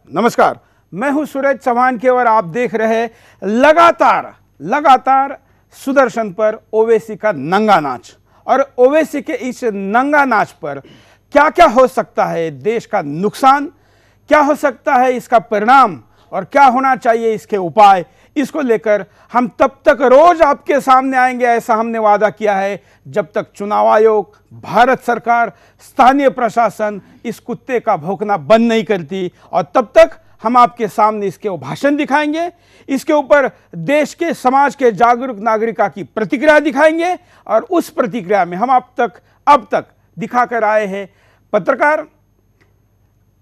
नमस्कार, मैं हूं सूरज चौहान के और आप देख रहे हैं लगातार सुदर्शन पर ओवैसी का नंगा नाच। और ओवैसी के इस नंगा नाच पर क्या क्या हो सकता है, देश का नुकसान क्या हो सकता है, इसका परिणाम और क्या होना चाहिए इसके उपाय, इसको लेकर हम तब तक रोज आपके सामने आएंगे, ऐसा हमने वादा किया है जब तक चुनाव आयोग, भारत सरकार, स्थानीय प्रशासन इस कुत्ते का भौंकना बंद नहीं करती। और तब तक हम आपके सामने इसके भाषण दिखाएंगे, इसके ऊपर देश के समाज के जागरूक नागरिका की प्रतिक्रिया दिखाएंगे और उस प्रतिक्रिया में हम अब तक दिखाकर आए हैं पत्रकार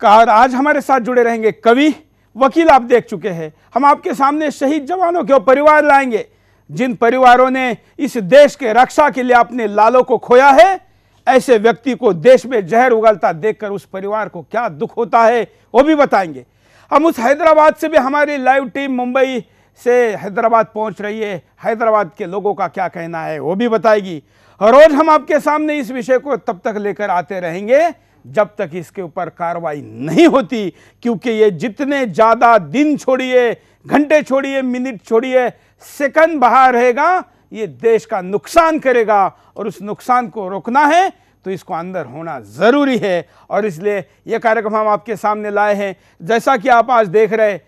का। आज हमारे साथ जुड़े रहेंगे कवि, वकील आप देख चुके हैं। हम आपके सामने शहीद जवानों के परिवार लाएंगे, जिन परिवारों ने इस देश के रक्षा के लिए अपने लालों को खोया है। ऐसे व्यक्ति को देश में जहर उगलता देखकर उस परिवार को क्या दुख होता है वो भी बताएंगे। हम उस हैदराबाद से भी हमारी लाइव टीम मुंबई से हैदराबाद पहुंच रही है, हैदराबाद के लोगों का क्या कहना है वो भी बताएगी। रोज हम आपके सामने इस विषय को तब तक लेकर आते रहेंगे जब तक इसके ऊपर कार्रवाई नहीं होती, क्योंकि ये जितने ज्यादा दिन छोड़िए, घंटे छोड़िए, मिनट छोड़िए, सेकंड बाहर रहेगा, ये देश का नुकसान करेगा। और उस नुकसान को रोकना है तो इसको अंदर होना जरूरी है। और इसलिए यह कार्यक्रम हम आपके सामने लाए हैं। जैसा कि आप आज देख रहे,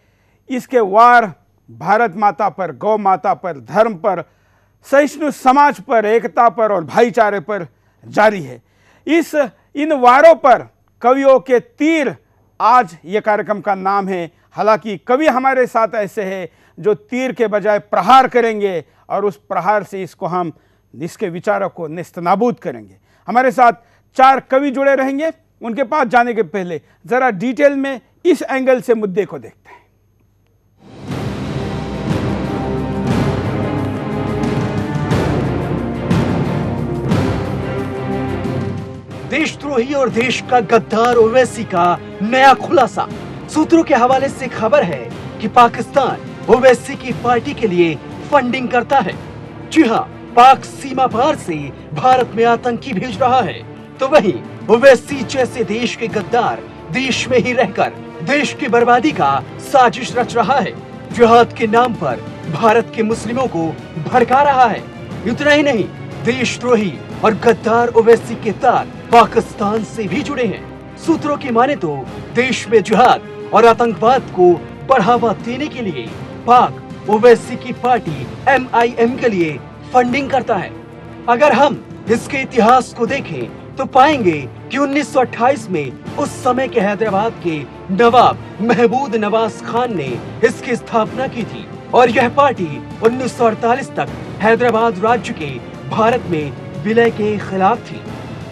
इसके वार भारत माता पर, गौ माता पर, धर्म पर, सहिष्णु समाज पर, एकता पर और भाईचारे पर जारी है। इन वारों पर कवियों के तीर, आज ये कार्यक्रम का नाम है। हालांकि कवि हमारे साथ ऐसे हैं जो तीर के बजाय प्रहार करेंगे और उस प्रहार से इसके विचारों को नेस्तनाबूद करेंगे। हमारे साथ 4 कवि जुड़े रहेंगे। उनके पास जाने के पहले जरा डिटेल में इस एंगल से मुद्दे को देखते हैं। देशद्रोही और देश का गद्दार ओवैसी का नया खुलासा। सूत्रों के हवाले से खबर है कि पाकिस्तान ओवैसी की पार्टी के लिए फंडिंग करता है। जी हां, पाक सीमा पार से भारत में आतंकी भेज रहा है, तो वहीं ओवैसी जैसे देश के गद्दार देश में ही रहकर देश की बर्बादी का साजिश रच रहा है। जिहाद के नाम पर भारत के मुस्लिमों को भड़का रहा है। इतना ही नहीं, देशद्रोही और गद्दार ओवैसी के तार पाकिस्तान से भी जुड़े हैं। सूत्रों की माने तो देश में जिहाद और आतंकवाद को बढ़ावा देने के लिए पाक ओवैसी की पार्टी MIM के लिए फंडिंग करता है। अगर हम इसके इतिहास को देखें तो पाएंगे कि 1928 में उस समय के हैदराबाद के नवाब महमूद नवाज खान ने इसकी स्थापना की थी और यह पार्टी 1948 तक हैदराबाद राज्य के भारत में विलय के खिलाफ थी।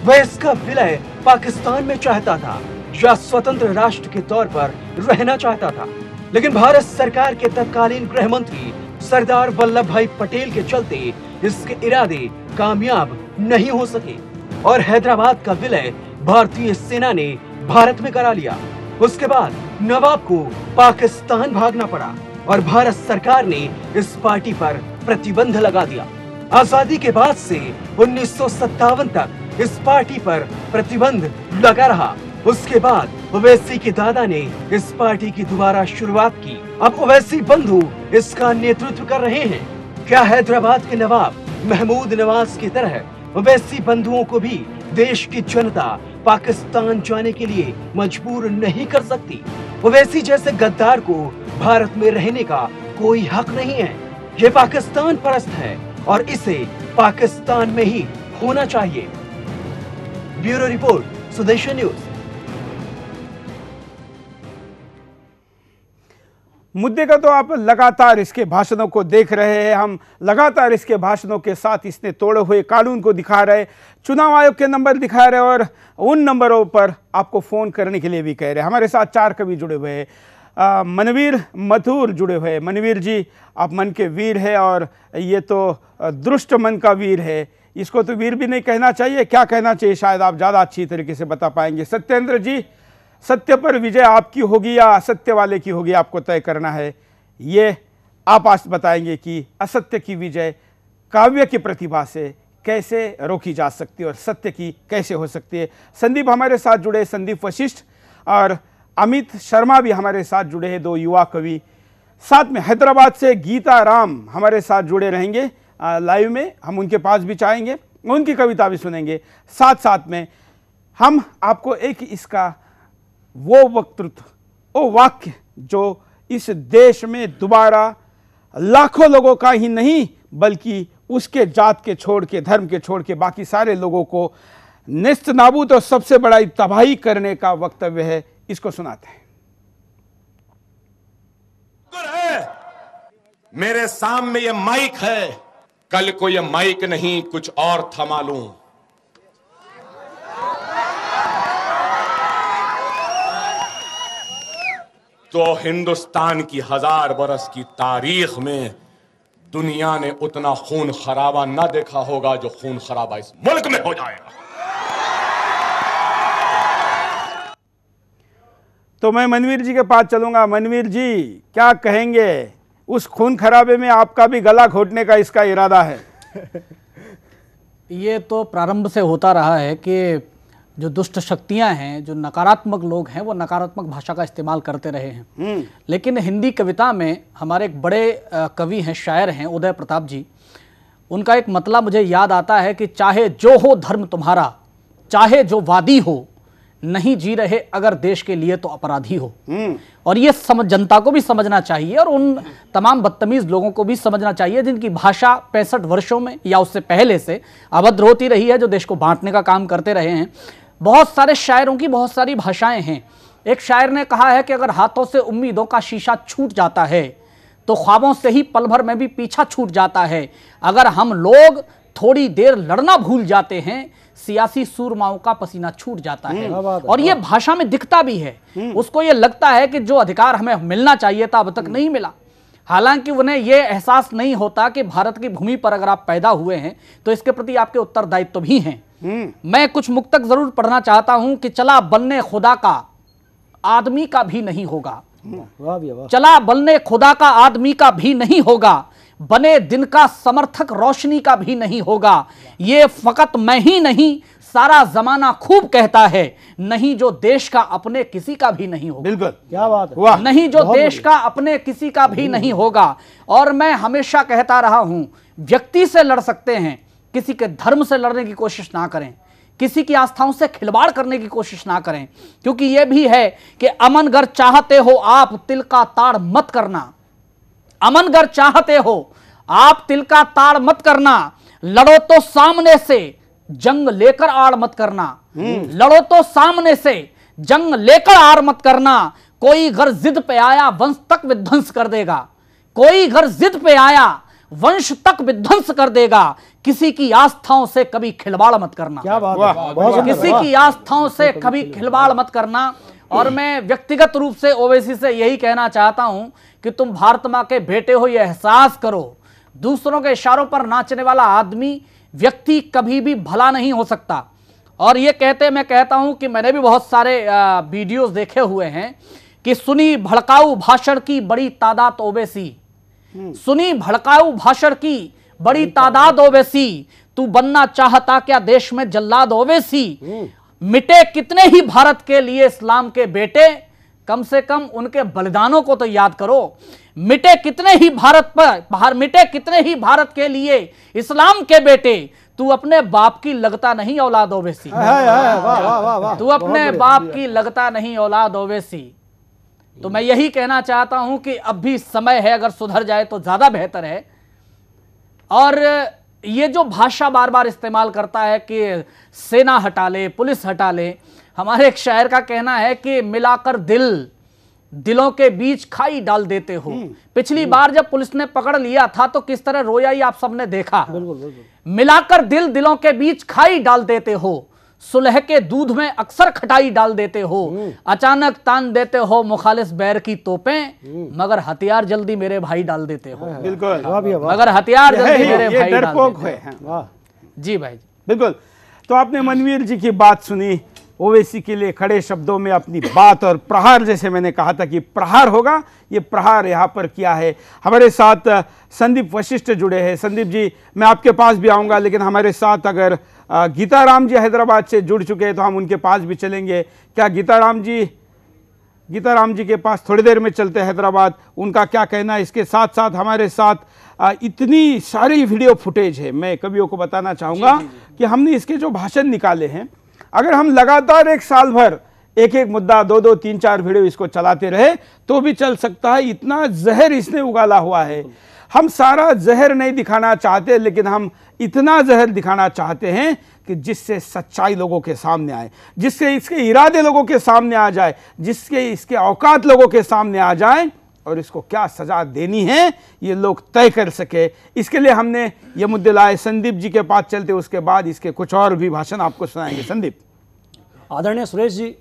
वह इसका विलय पाकिस्तान में चाहता था या स्वतंत्र राष्ट्र के तौर पर रहना चाहता था, लेकिन भारत सरकार के तत्कालीन गृह मंत्री सरदार वल्लभ भाई पटेल के चलते इसके इरादे कामयाब नहीं हो सके और हैदराबाद का विलय भारतीय सेना ने भारत में करा लिया। उसके बाद नवाब को पाकिस्तान भागना पड़ा और भारत सरकार ने इस पार्टी पर प्रतिबंध लगा दिया। आजादी के बाद से 1957 तक इस पार्टी पर प्रतिबंध लगा रहा। उसके बाद ओवैसी के दादा ने इस पार्टी की दोबारा शुरुआत की। अब ओवैसी बंधु इसका नेतृत्व कर रहे हैं। क्या हैदराबाद के नवाब महमूद नवाज की तरह ओवैसी बंधुओं को भी देश की जनता पाकिस्तान जाने के लिए मजबूर नहीं कर सकती? ओवैसी जैसे गद्दार को भारत में रहने का कोई हक नहीं है। ये पाकिस्तान परस्त है और इसे पाकिस्तान में ही होना चाहिए। Bureau report, Sudarshan news. मुद्दे का तो आप लगातार इसके भाषणों को देख रहे हैं। हम लगातार इसके भाषणों के साथ इसने तोड़े हुए कानून को दिखा रहे, चुनाव आयोग के नंबर दिखा रहे और उन नंबरों पर आपको फोन करने के लिए भी कह रहे। हमारे साथ 4 कवि जुड़े हुए हैं। मनवीर मथुर जुड़े हुए हैं। मनवीर जी, आप मन के वीर है और ये तो दुष्ट मन का वीर है। इसको तो वीर भी नहीं कहना चाहिए, क्या कहना चाहिए शायद आप ज़्यादा अच्छी तरीके से बता पाएंगे। सत्येंद्र जी, सत्य पर विजय आपकी होगी या असत्य वाले की होगी, आपको तय करना है। ये आप आज बताएंगे कि असत्य की विजय काव्य की प्रतिभा से कैसे रोकी जा सकती है और सत्य की कैसे हो सकती है। संदीप हमारे साथ जुड़े, संदीप वशिष्ठ, और अमित शर्मा भी हमारे साथ जुड़े हैं, 2 युवा कवि। साथ में हैदराबाद से गीता राम हमारे साथ जुड़े रहेंगे लाइव में, हम उनके पास भी चाहेंगे, उनकी कविता भी सुनेंगे। साथ साथ में हम आपको एक इसका वो वक्तृत्व, वो वाक्य जो इस देश में दोबारा लाखों लोगों का ही नहीं बल्कि उसके जात के छोड़ के, धर्म के छोड़ के बाकी सारे लोगों को नेस्त नाबूद और सबसे बड़ा तबाही करने का वक्तव्य है, इसको सुनाते हैं। मेरे सामने ये माइक है, कल को ये माइक नहीं कुछ और था मालूम। तो हिंदुस्तान की 1000 बरस की तारीख में दुनिया ने उतना खून खराबा ना देखा होगा जो खून खराबा इस मुल्क में हो जाएगा। तो मैं मनवीर जी के पास चलूंगा। मनवीर जी, क्या कहेंगे? उस खून खराबे में आपका भी गला घोटने का इसका इरादा है? ये तो प्रारंभ से होता रहा है कि जो दुष्ट शक्तियां हैं, जो नकारात्मक लोग हैं, वो नकारात्मक भाषा का इस्तेमाल करते रहे हैं। लेकिन हिंदी कविता में हमारे एक बड़े कवि हैं, शायर हैं, उदय प्रताप जी, उनका एक मतलब मुझे याद आता है कि चाहे जो हो धर्म तुम्हारा, चाहे जो वादी हो, नहीं जी रहे अगर देश के लिए तो अपराधी हो। और ये जनता को भी समझना चाहिए और उन तमाम बदतमीज लोगों को भी समझना चाहिए जिनकी भाषा 65 वर्षों में या उससे पहले से अभद्र होती रही है, जो देश को बांटने का काम करते रहे हैं। बहुत सारे शायरों की बहुत सारी भाषाएं हैं। एक शायर ने कहा है कि अगर हाथों से उम्मीदों का शीशा छूट जाता है तो ख्वाबों से ही पल भर में भी पीछा छूट जाता है। अगर हम लोग थोड़ी देर लड़ना भूल जाते हैं, सियासी सूरमाओं का पसीना छूट जाता है। और ये भाषा में दिखता भी है। उसको ये लगता है कि जो अधिकार हमें मिलना चाहिए था अब तक नहीं मिला। हालांकि उन्हें यह एहसास नहीं होता कि भारत की भूमि पर अगर आप पैदा हुए हैं तो इसके प्रति आपके उत्तरदायित्व भी हैं। मैं कुछ मुक्तक जरूर पढ़ना चाहता हूं कि चला बनने खुदा का आदमी का भी नहीं होगा, चला बनने खुदा का आदमी का भी नहीं होगा, बने दिन का समर्थक रोशनी का भी नहीं होगा। ये फकत मैं ही नहीं सारा जमाना खूब कहता है, नहीं जो देश का अपने किसी का भी नहीं होगा। बिल्कुल, क्या बात है। नहीं जो देश का अपने किसी का भी नहीं होगा। और मैं हमेशा कहता रहा हूं, व्यक्ति से लड़ सकते हैं, किसी के धर्म से लड़ने की कोशिश ना करें, किसी की आस्थाओं से खिलवाड़ करने की कोशिश ना करें, क्योंकि यह भी है कि अमन गर चाहते हो आप तिल का ताड़ मत करना। अमन गर चाहते हो आप तिल का ताड़ मत करना, लड़ो तो सामने से जंग लेकर आड़ मत करना। लड़ो तो सामने से जंग लेकर आड़ मत करना। कोई घर जिद पे आया वंश तक विध्वंस कर देगा, कोई घर जिद पे आया वंश तक विध्वंस कर देगा। किसी की आस्थाओं से कभी खिलवाड़ मत करना। क्या बात है। किसी की आस्थाओं से कभी खिलवाड़ मत करना। और मैं व्यक्तिगत रूप से ओवैसी से यही कहना चाहता हूं कि तुम भारत मां के बेटे हो, यह एहसास करो। दूसरों के इशारों पर नाचने वाला आदमी, व्यक्ति कभी भी भला नहीं हो सकता। और ये कहते मैं कहता हूं कि मैंने भी बहुत सारे वीडियोस देखे हुए हैं कि सुनी भड़काऊ भाषण की बड़ी तादाद ओवैसी, सुनी भड़काऊ भाषण की बड़ी तादाद ओवैसी, तू बनना चाहता क्या देश में जल्लाद ओवैसी। मिटे कितने ही भारत के लिए इस्लाम के बेटे, कम से कम उनके बलिदानों को तो याद करो। मिटे कितने ही मिटे कितने ही भारत के लिए इस्लाम के बेटे, तू अपने बाप की लगता नहीं औलाद ओवैसी। तू अपने बाप की लगता नहीं औलाद ओवैसी। तो मैं यही कहना चाहता हूं कि अब भी समय है, अगर सुधर जाए तो ज्यादा बेहतर है। और ये जो भाषा बार बार इस्तेमाल करता है कि सेना हटा ले, पुलिस हटा ले, हमारे एक शायर का कहना है कि मिलाकर दिलों के बीच खाई डाल देते हो। पिछली बार जब पुलिस ने पकड़ लिया था तो किस तरह रोया ही आप सबने देखा। मिलाकर दिलों के बीच खाई डाल देते हो, सुलह के दूध में अक्सर खटाई डाल देते हो। अचानक तान देते हो मुखालिस बैर की तोपें, मगर हथियार जल्दी मेरे भाई डाल देते हो। बिल्कुल, मगर हथियार जल्दी मेरे भाई डाल देते हो। जी भाई, बिल्कुल। तो आपने मनवीर जी की बात सुनी, ओवैसी के लिए खड़े शब्दों में अपनी बात और प्रहार, जैसे मैंने कहा था कि प्रहार होगा, ये प्रहार यहाँ पर किया है। हमारे साथ संदीप वशिष्ठ जुड़े हैं। संदीप जी, मैं आपके पास भी आऊँगा, लेकिन हमारे साथ अगर गीता राम जी हैदराबाद से जुड़ चुके हैं तो हम उनके पास भी चलेंगे। क्या गीता राम जी गीताराम जी के पास थोड़ी देर में चलते हैं हैदराबाद, उनका क्या कहना है। इसके साथ साथ हमारे साथ इतनी सारी वीडियो फुटेज है, मैं कवियों को बताना चाहूँगा कि हमने इसके जो भाषण निकाले हैं, अगर हम लगातार एक साल भर एक एक मुद्दा 2-2, 3-4 वीडियो इसको चलाते रहे तो भी चल सकता है। इतना जहर इसने उगाला हुआ है। हम सारा जहर नहीं दिखाना चाहते, लेकिन हम इतना जहर दिखाना चाहते हैं कि जिससे सच्चाई लोगों के सामने आए, जिससे इसके इरादे लोगों के सामने आ जाए, जिसके इसके औकात लोगों के सामने आ जाए, और इसको क्या सजा देनी है ये लोग तय कर सके। इसके लिए हमने ये मुद्दे लाए। संदीप जी के पास चलते, उसके बाद इसके कुछ और भी भाषण आपको सुनाएंगे। संदीप। आदरणीय सुरेश जी,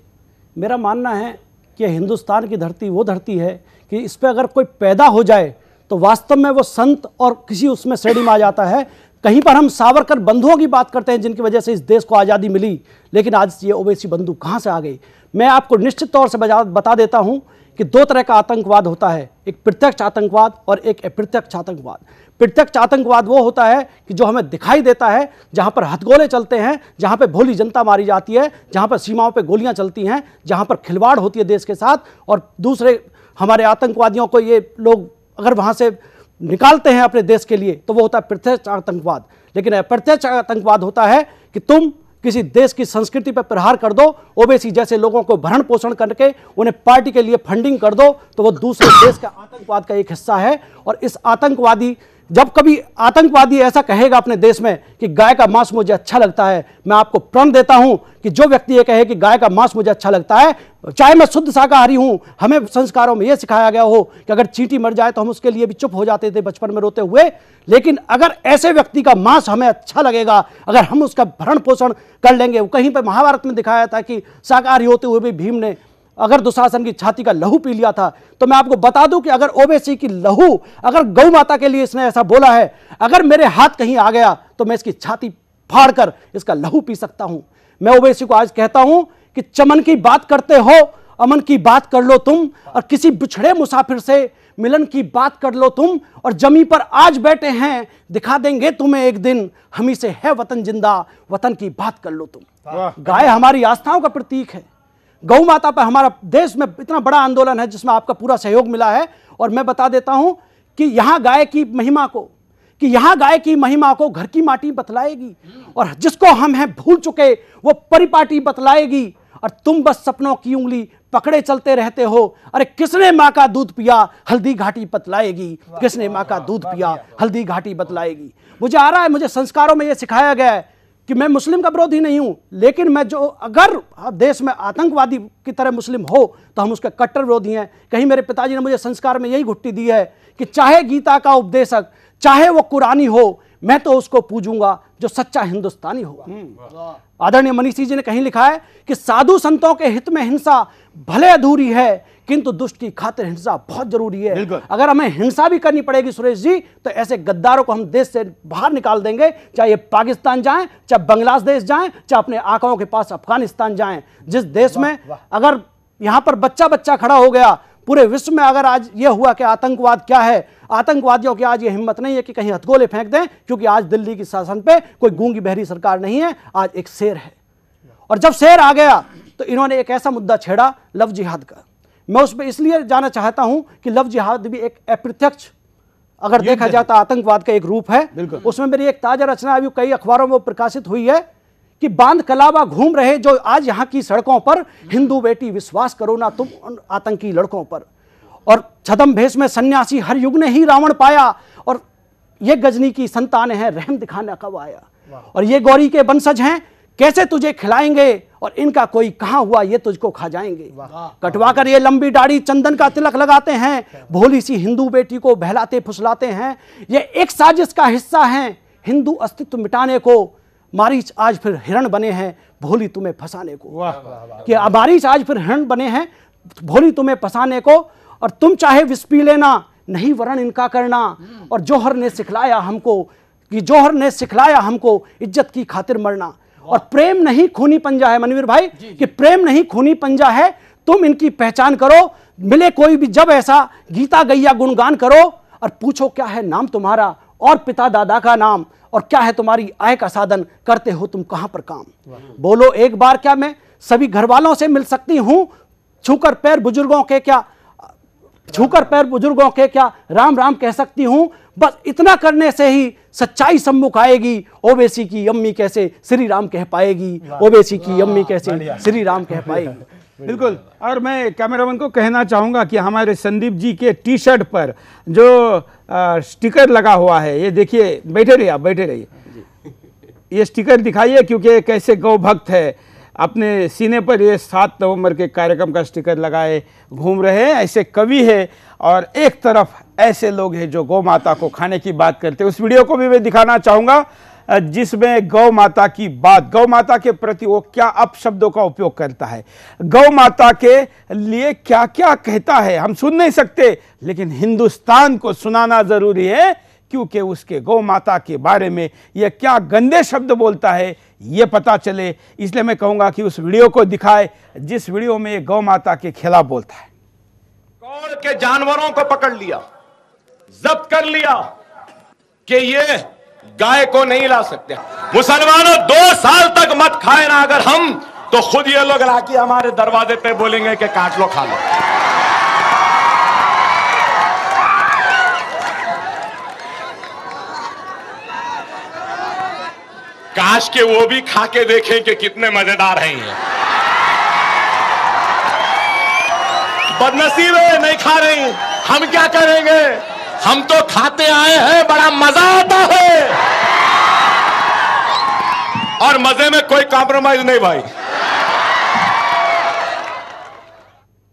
मेरा मानना है कि हिंदुस्तान की धरती वो धरती है कि इस पर अगर कोई पैदा हो जाए तो वास्तव में वो संत और किसी उसमें श्रेणी में आ जाता है। कहीं पर हम सावरकर बंधुओं की बात करते हैं जिनकी वजह से इस देश को आज़ादी मिली, लेकिन आज ये ओवैसी बंधु कहाँ से आ गई। मैं आपको निश्चित तौर से बता देता हूँ कि दो तरह का आतंकवाद होता है, एक प्रत्यक्ष आतंकवाद और एक अप्रत्यक्ष आतंकवाद। प्रत्यक्ष आतंकवाद वो होता है कि जो हमें दिखाई देता है, जहाँ पर हथगोले चलते हैं, जहाँ पर भोली जनता मारी जाती है, जहाँ पर सीमाओं पर गोलियाँ चलती हैं, जहाँ पर खिलवाड़ होती है देश के साथ, और दूसरे हमारे आतंकवादियों को ये लोग अगर वहाँ से निकालते हैं अपने देश के लिए तो वो होता है प्रत्यक्ष आतंकवाद। लेकिन अप्रत्यक्ष आतंकवाद होता है कि तुम किसी देश की संस्कृति पर प्रहार कर दो, ओवैसी जैसे लोगों को भरण पोषण करके उन्हें पार्टी के लिए फंडिंग कर दो, तो वो दूसरे देश का आतंकवाद का एक हिस्सा है। और इस आतंकवादी, जब कभी आतंकवादी ऐसा कहेगा अपने देश में कि गाय का मांस मुझे अच्छा लगता है, मैं आपको प्रण देता हूं कि जो व्यक्ति ये कहे कि गाय का मांस मुझे अच्छा लगता है, चाहे मैं शुद्ध शाकाहारी हूं, हमें संस्कारों में यह सिखाया गया हो कि अगर चींटी मर जाए तो हम उसके लिए भी चुप हो जाते थे बचपन में रोते हुए, लेकिन अगर ऐसे व्यक्ति का मांस हमें अच्छा लगेगा, अगर हम उसका भरण पोषण कर लेंगे। कहीं पर महाभारत में दिखाया था कि शाकाहारी होते हुए भी भीम ने अगर दुशासन की छाती का लहू पी लिया था। तो मैं आपको बता दूं कि अगर ओवैसी की लहू, अगर गौ माता के लिए इसने ऐसा बोला है, अगर मेरे हाथ कहीं आ गया तो मैं इसकी छाती फाड़कर इसका लहू पी सकता हूं। मैं ओवैसी को आज कहता हूं कि चमन की बात करते हो, अमन की बात कर लो तुम, और किसी बिछड़े मुसाफिर से मिलन की बात कर लो तुम, और जमी पर आज बैठे हैं दिखा देंगे तुम्हें एक दिन, हम ही से है वतन जिंदा, वतन की बात कर लो तुम। गाय हमारी आस्थाओं का प्रतीक है। गौ माता पर हमारा देश में इतना बड़ा आंदोलन है जिसमें आपका पूरा सहयोग मिला है। और मैं बता देता हूं कि यहां गाय की महिमा को घर की माटी बतलाएगी, और जिसको हम हैं भूल चुके वो परिपाटी बतलाएगी। और तुम बस सपनों की उंगली पकड़े चलते रहते हो। अरे किसने माँ का दूध पिया, हल्दी घाटी बतलाएगी, किसने माँ का दूध पिया, हल्दी घाटी बतलाएगी। मुझे आ रहा है, मुझे संस्कारों में यह सिखाया गया है कि मैं मुस्लिम का विरोधी नहीं हूं, लेकिन मैं जो अगर देश में आतंकवादी की तरह मुस्लिम हो तो हम उसके कट्टर विरोधी हैं। कहीं मेरे पिताजी ने मुझे संस्कार में यही घुट्टी दी है कि चाहे गीता का उपदेशक, चाहे वो कुरानी हो, मैं तो उसको पूजूंगा जो सच्चा हिंदुस्तानी होगा। आदरणीय मनीषी जी ने कहीं लिखा है कि साधु संतों के हित में हिंसा भले अधूरी है, किंतु दुष्ट की खातिर हिंसा बहुत जरूरी है। अगर हमें हिंसा भी करनी पड़ेगी सुरेश जी, तो ऐसे गद्दारों को हम देश से बाहर निकाल देंगे, चाहे ये पाकिस्तान जाएं, चाहे बांग्लादेश जाएं, चाहे अपने आकाओं के पास अफगानिस्तान जाएं। जिस देश में अगर यहां पर बच्चा बच्चा खड़ा हो गया, पूरे विश्व में अगर आज यह हुआ कि आतंकवाद क्या है, आतंकवादियों की आज ये हिम्मत नहीं है कि कहीं हथगोले फेंक दें, क्योंकि आज दिल्ली की शासन पे कोई गूंगी बहरी सरकार नहीं है, आज एक शेर है। और जब शेर आ गया तो इन्होंने एक ऐसा मुद्दा छेड़ा लव जिहाद का। मैं उस पर इसलिए जाना चाहता हूं कि लव जिहाद भी एक अप्रत्यक्ष, अगर देखा जाता आतंकवाद का एक रूप है। उसमें मेरी एक ताजा रचना अभी कई अखबारों में प्रकाशित हुई है कि बांध कलावा घूम रहे जो आज यहां की सड़कों पर, हिंदू बेटी विश्वास करो ना तुम उन आतंकी लड़कों पर। और छदम भेष में सन्यासी हर युग ने ही रावण पाया, और ये गजनी की संतान है रहम दिखाना कब आया। और ये गौरी के वंशज हैं, कैसे तुझे खिलाएंगे, और इनका कोई कहां हुआ ये तुझको खा जाएंगे। कटवा कर ये लंबी दाढ़ी चंदन का तिलक लगाते हैं, भोली सी हिंदू बेटी को बहलाते फुसलाते हैं। ये एक साजिश का हिस्सा हैं हिंदू अस्तित्व मिटाने को। मारीच आज फिर हिरण बने हैं भोली तुम्हें फंसाने को। कि मारीच आज फिर हिरण बने हैं भोली तुम्हें फंसाने को, और तुम चाहे विष पी लेना, नहीं वरण इनका करना। और जौहर ने सिखलाया हमको इज्जत की खातिर मरना। और प्रेम नहीं खूनी पंजा है मनवीर भाई, कि प्रेम नहीं खूनी पंजा है, तुम इनकी पहचान करो। मिले कोई भी जब ऐसा गीता गैया गुणगान करो, और पूछो क्या है नाम तुम्हारा और पिता दादा का नाम, और क्या है तुम्हारी आय का साधन, करते हो तुम कहां पर काम। बोलो एक बार क्या मैं सभी घर वालों से मिल सकती हूं, छूकर पैर बुजुर्गों के क्या राम राम कह सकती हूं। बस इतना करने से ही सच्चाई सम्मुख आएगी। ओवैसी की अम्मी कैसे श्री राम कह पाएगी, ओवैसी की अम्मी कैसे श्री राम कह पाएगी। बिल्कुल। और मैं कैमरामैन को कहना चाहूंगा कि हमारे संदीप जी के टी शर्ट पर जो स्टिकर लगा हुआ है, ये देखिए, बैठे रहिए आप, बैठे रहिए, ये स्टिकर दिखाइए, क्योंकि कैसे गौ भक्त है, अपने सीने पर ये 7 नवंबर के कार्यक्रम का स्टिकर लगाए घूम रहे हैं। ऐसे कवि है और एक तरफ ऐसे लोग हैं जो गौ माता को खाने की बात करते हैं। उस वीडियो को भी मैं दिखाना चाहूंगा जिसमें गौ माता की बात, गौ माता के प्रति वो क्या अपशब्दों का उपयोग करता है, गौ माता के लिए क्या क्या कहता है, हम सुन नहीं सकते, लेकिन हिंदुस्तान को सुनाना जरूरी है, क्योंकि उसके गौ माता के बारे में यह क्या गंदे शब्द बोलता है ये पता चले। इसलिए मैं कहूंगा कि उस वीडियो को दिखाए जिस वीडियो में गौ माता के खिलाफ बोलता है। कौड़ के जानवरों को पकड़ लिया, जब्त कर लिया कि ये गाय को नहीं ला सकते। मुसलमानों 2 साल तक मत खाए ना अगर हम, तो खुद ये लोग लाके हमारे दरवाजे पे बोलेंगे कि काट लो, खा लो। काश के वो भी खा के देखें कि कितने मजेदार हैं ये। बदनसीब है, नहीं खा रही, हम क्या करेंगे, हम तो खाते आए हैं, बड़ा मजा आता है और मजे में कोई कॉम्प्रोमाइज नहीं भाई।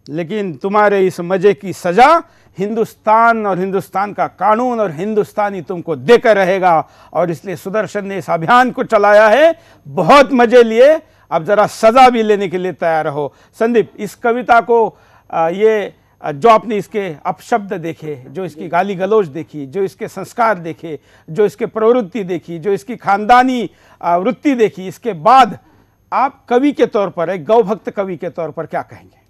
लेकिन तुम्हारे इस मजे की सजा हिंदुस्तान और हिंदुस्तान का कानून और हिंदुस्तानी तुमको देकर रहेगा। और इसलिए सुदर्शन ने इस अभियान को चलाया है, बहुत मजे लिए, अब जरा सजा भी लेने के लिए तैयार हो। संदीप, इस कविता को ये जो आपने इसके अपशब्द देखे, जो इसकी गाली गलौज देखी, जो इसके संस्कार देखे, जो इसके प्रवृत्ति देखी, जो इसकी खानदानी वृत्ति देखी, इसके बाद आप कवि के तौर पर, एक गौभक्त कवि के तौर पर क्या कहेंगे?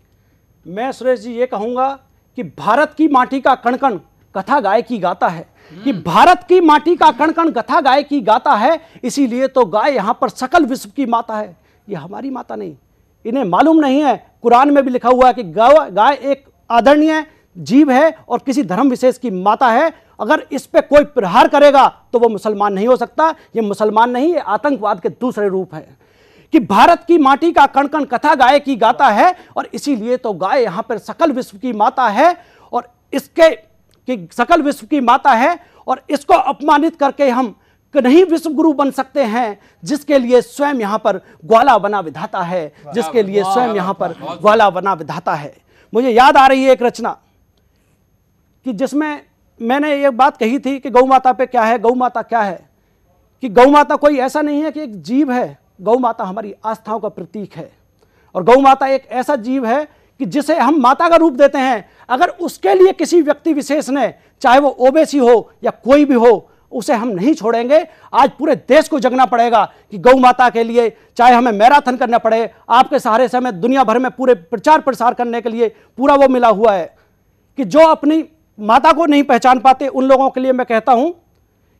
मैं सुरेश जी ये कहूंगा कि भारत की माटी का कण-कण कथा गाय की गाता है, कि भारत की माटी का कण-कण कथा गाय की गाता है, इसीलिए तो गाय यहां पर सकल विश्व की माता है। ये हमारी माता नहीं, इन्हें मालूम नहीं है। कुरान में भी लिखा हुआ है कि गाय एक आदरणीय जीव है और किसी धर्म विशेष की माता है। अगर इस पे कोई प्रहार करेगा तो वो मुसलमान नहीं हो सकता। ये मुसलमान नहीं, ये आतंकवाद के दूसरे रूप है। कि भारत की माटी का कण-कण कथा गाय की गाता है और इसीलिए तो गाय यहां पर सकल विश्व की माता है। और इसके कि सकल विश्व की माता है और इसको अपमानित करके हम नहीं विश्व गुरु बन सकते हैं, जिसके लिए स्वयं यहां पर ग्वाला बना विधाता है, जिसके लिए स्वयं यहां पर ग्वाला बना विधाता है। मुझे याद आ रही है एक रचना कि जिसमें मैंने ये बात कही थी कि गौ माता पे क्या है, गौ माता क्या है, कि गौ माता कोई ऐसा नहीं है कि एक जीव है। गौ माता हमारी आस्थाओं का प्रतीक है और गौ माता एक ऐसा जीव है कि जिसे हम माता का रूप देते हैं। अगर उसके लिए किसी व्यक्ति विशेष ने, चाहे वो ओवैसी हो या कोई भी हो, उसे हम नहीं छोड़ेंगे। आज पूरे देश को जगना पड़ेगा कि गौ माता के लिए, चाहे हमें मैराथन करना पड़े, आपके सहारे से हमें दुनिया भर में पूरे प्रचार प्रसार करने के लिए पूरा वो मिला हुआ है। कि जो अपनी माता को नहीं पहचान पाते, उन लोगों के लिए मैं कहता हूं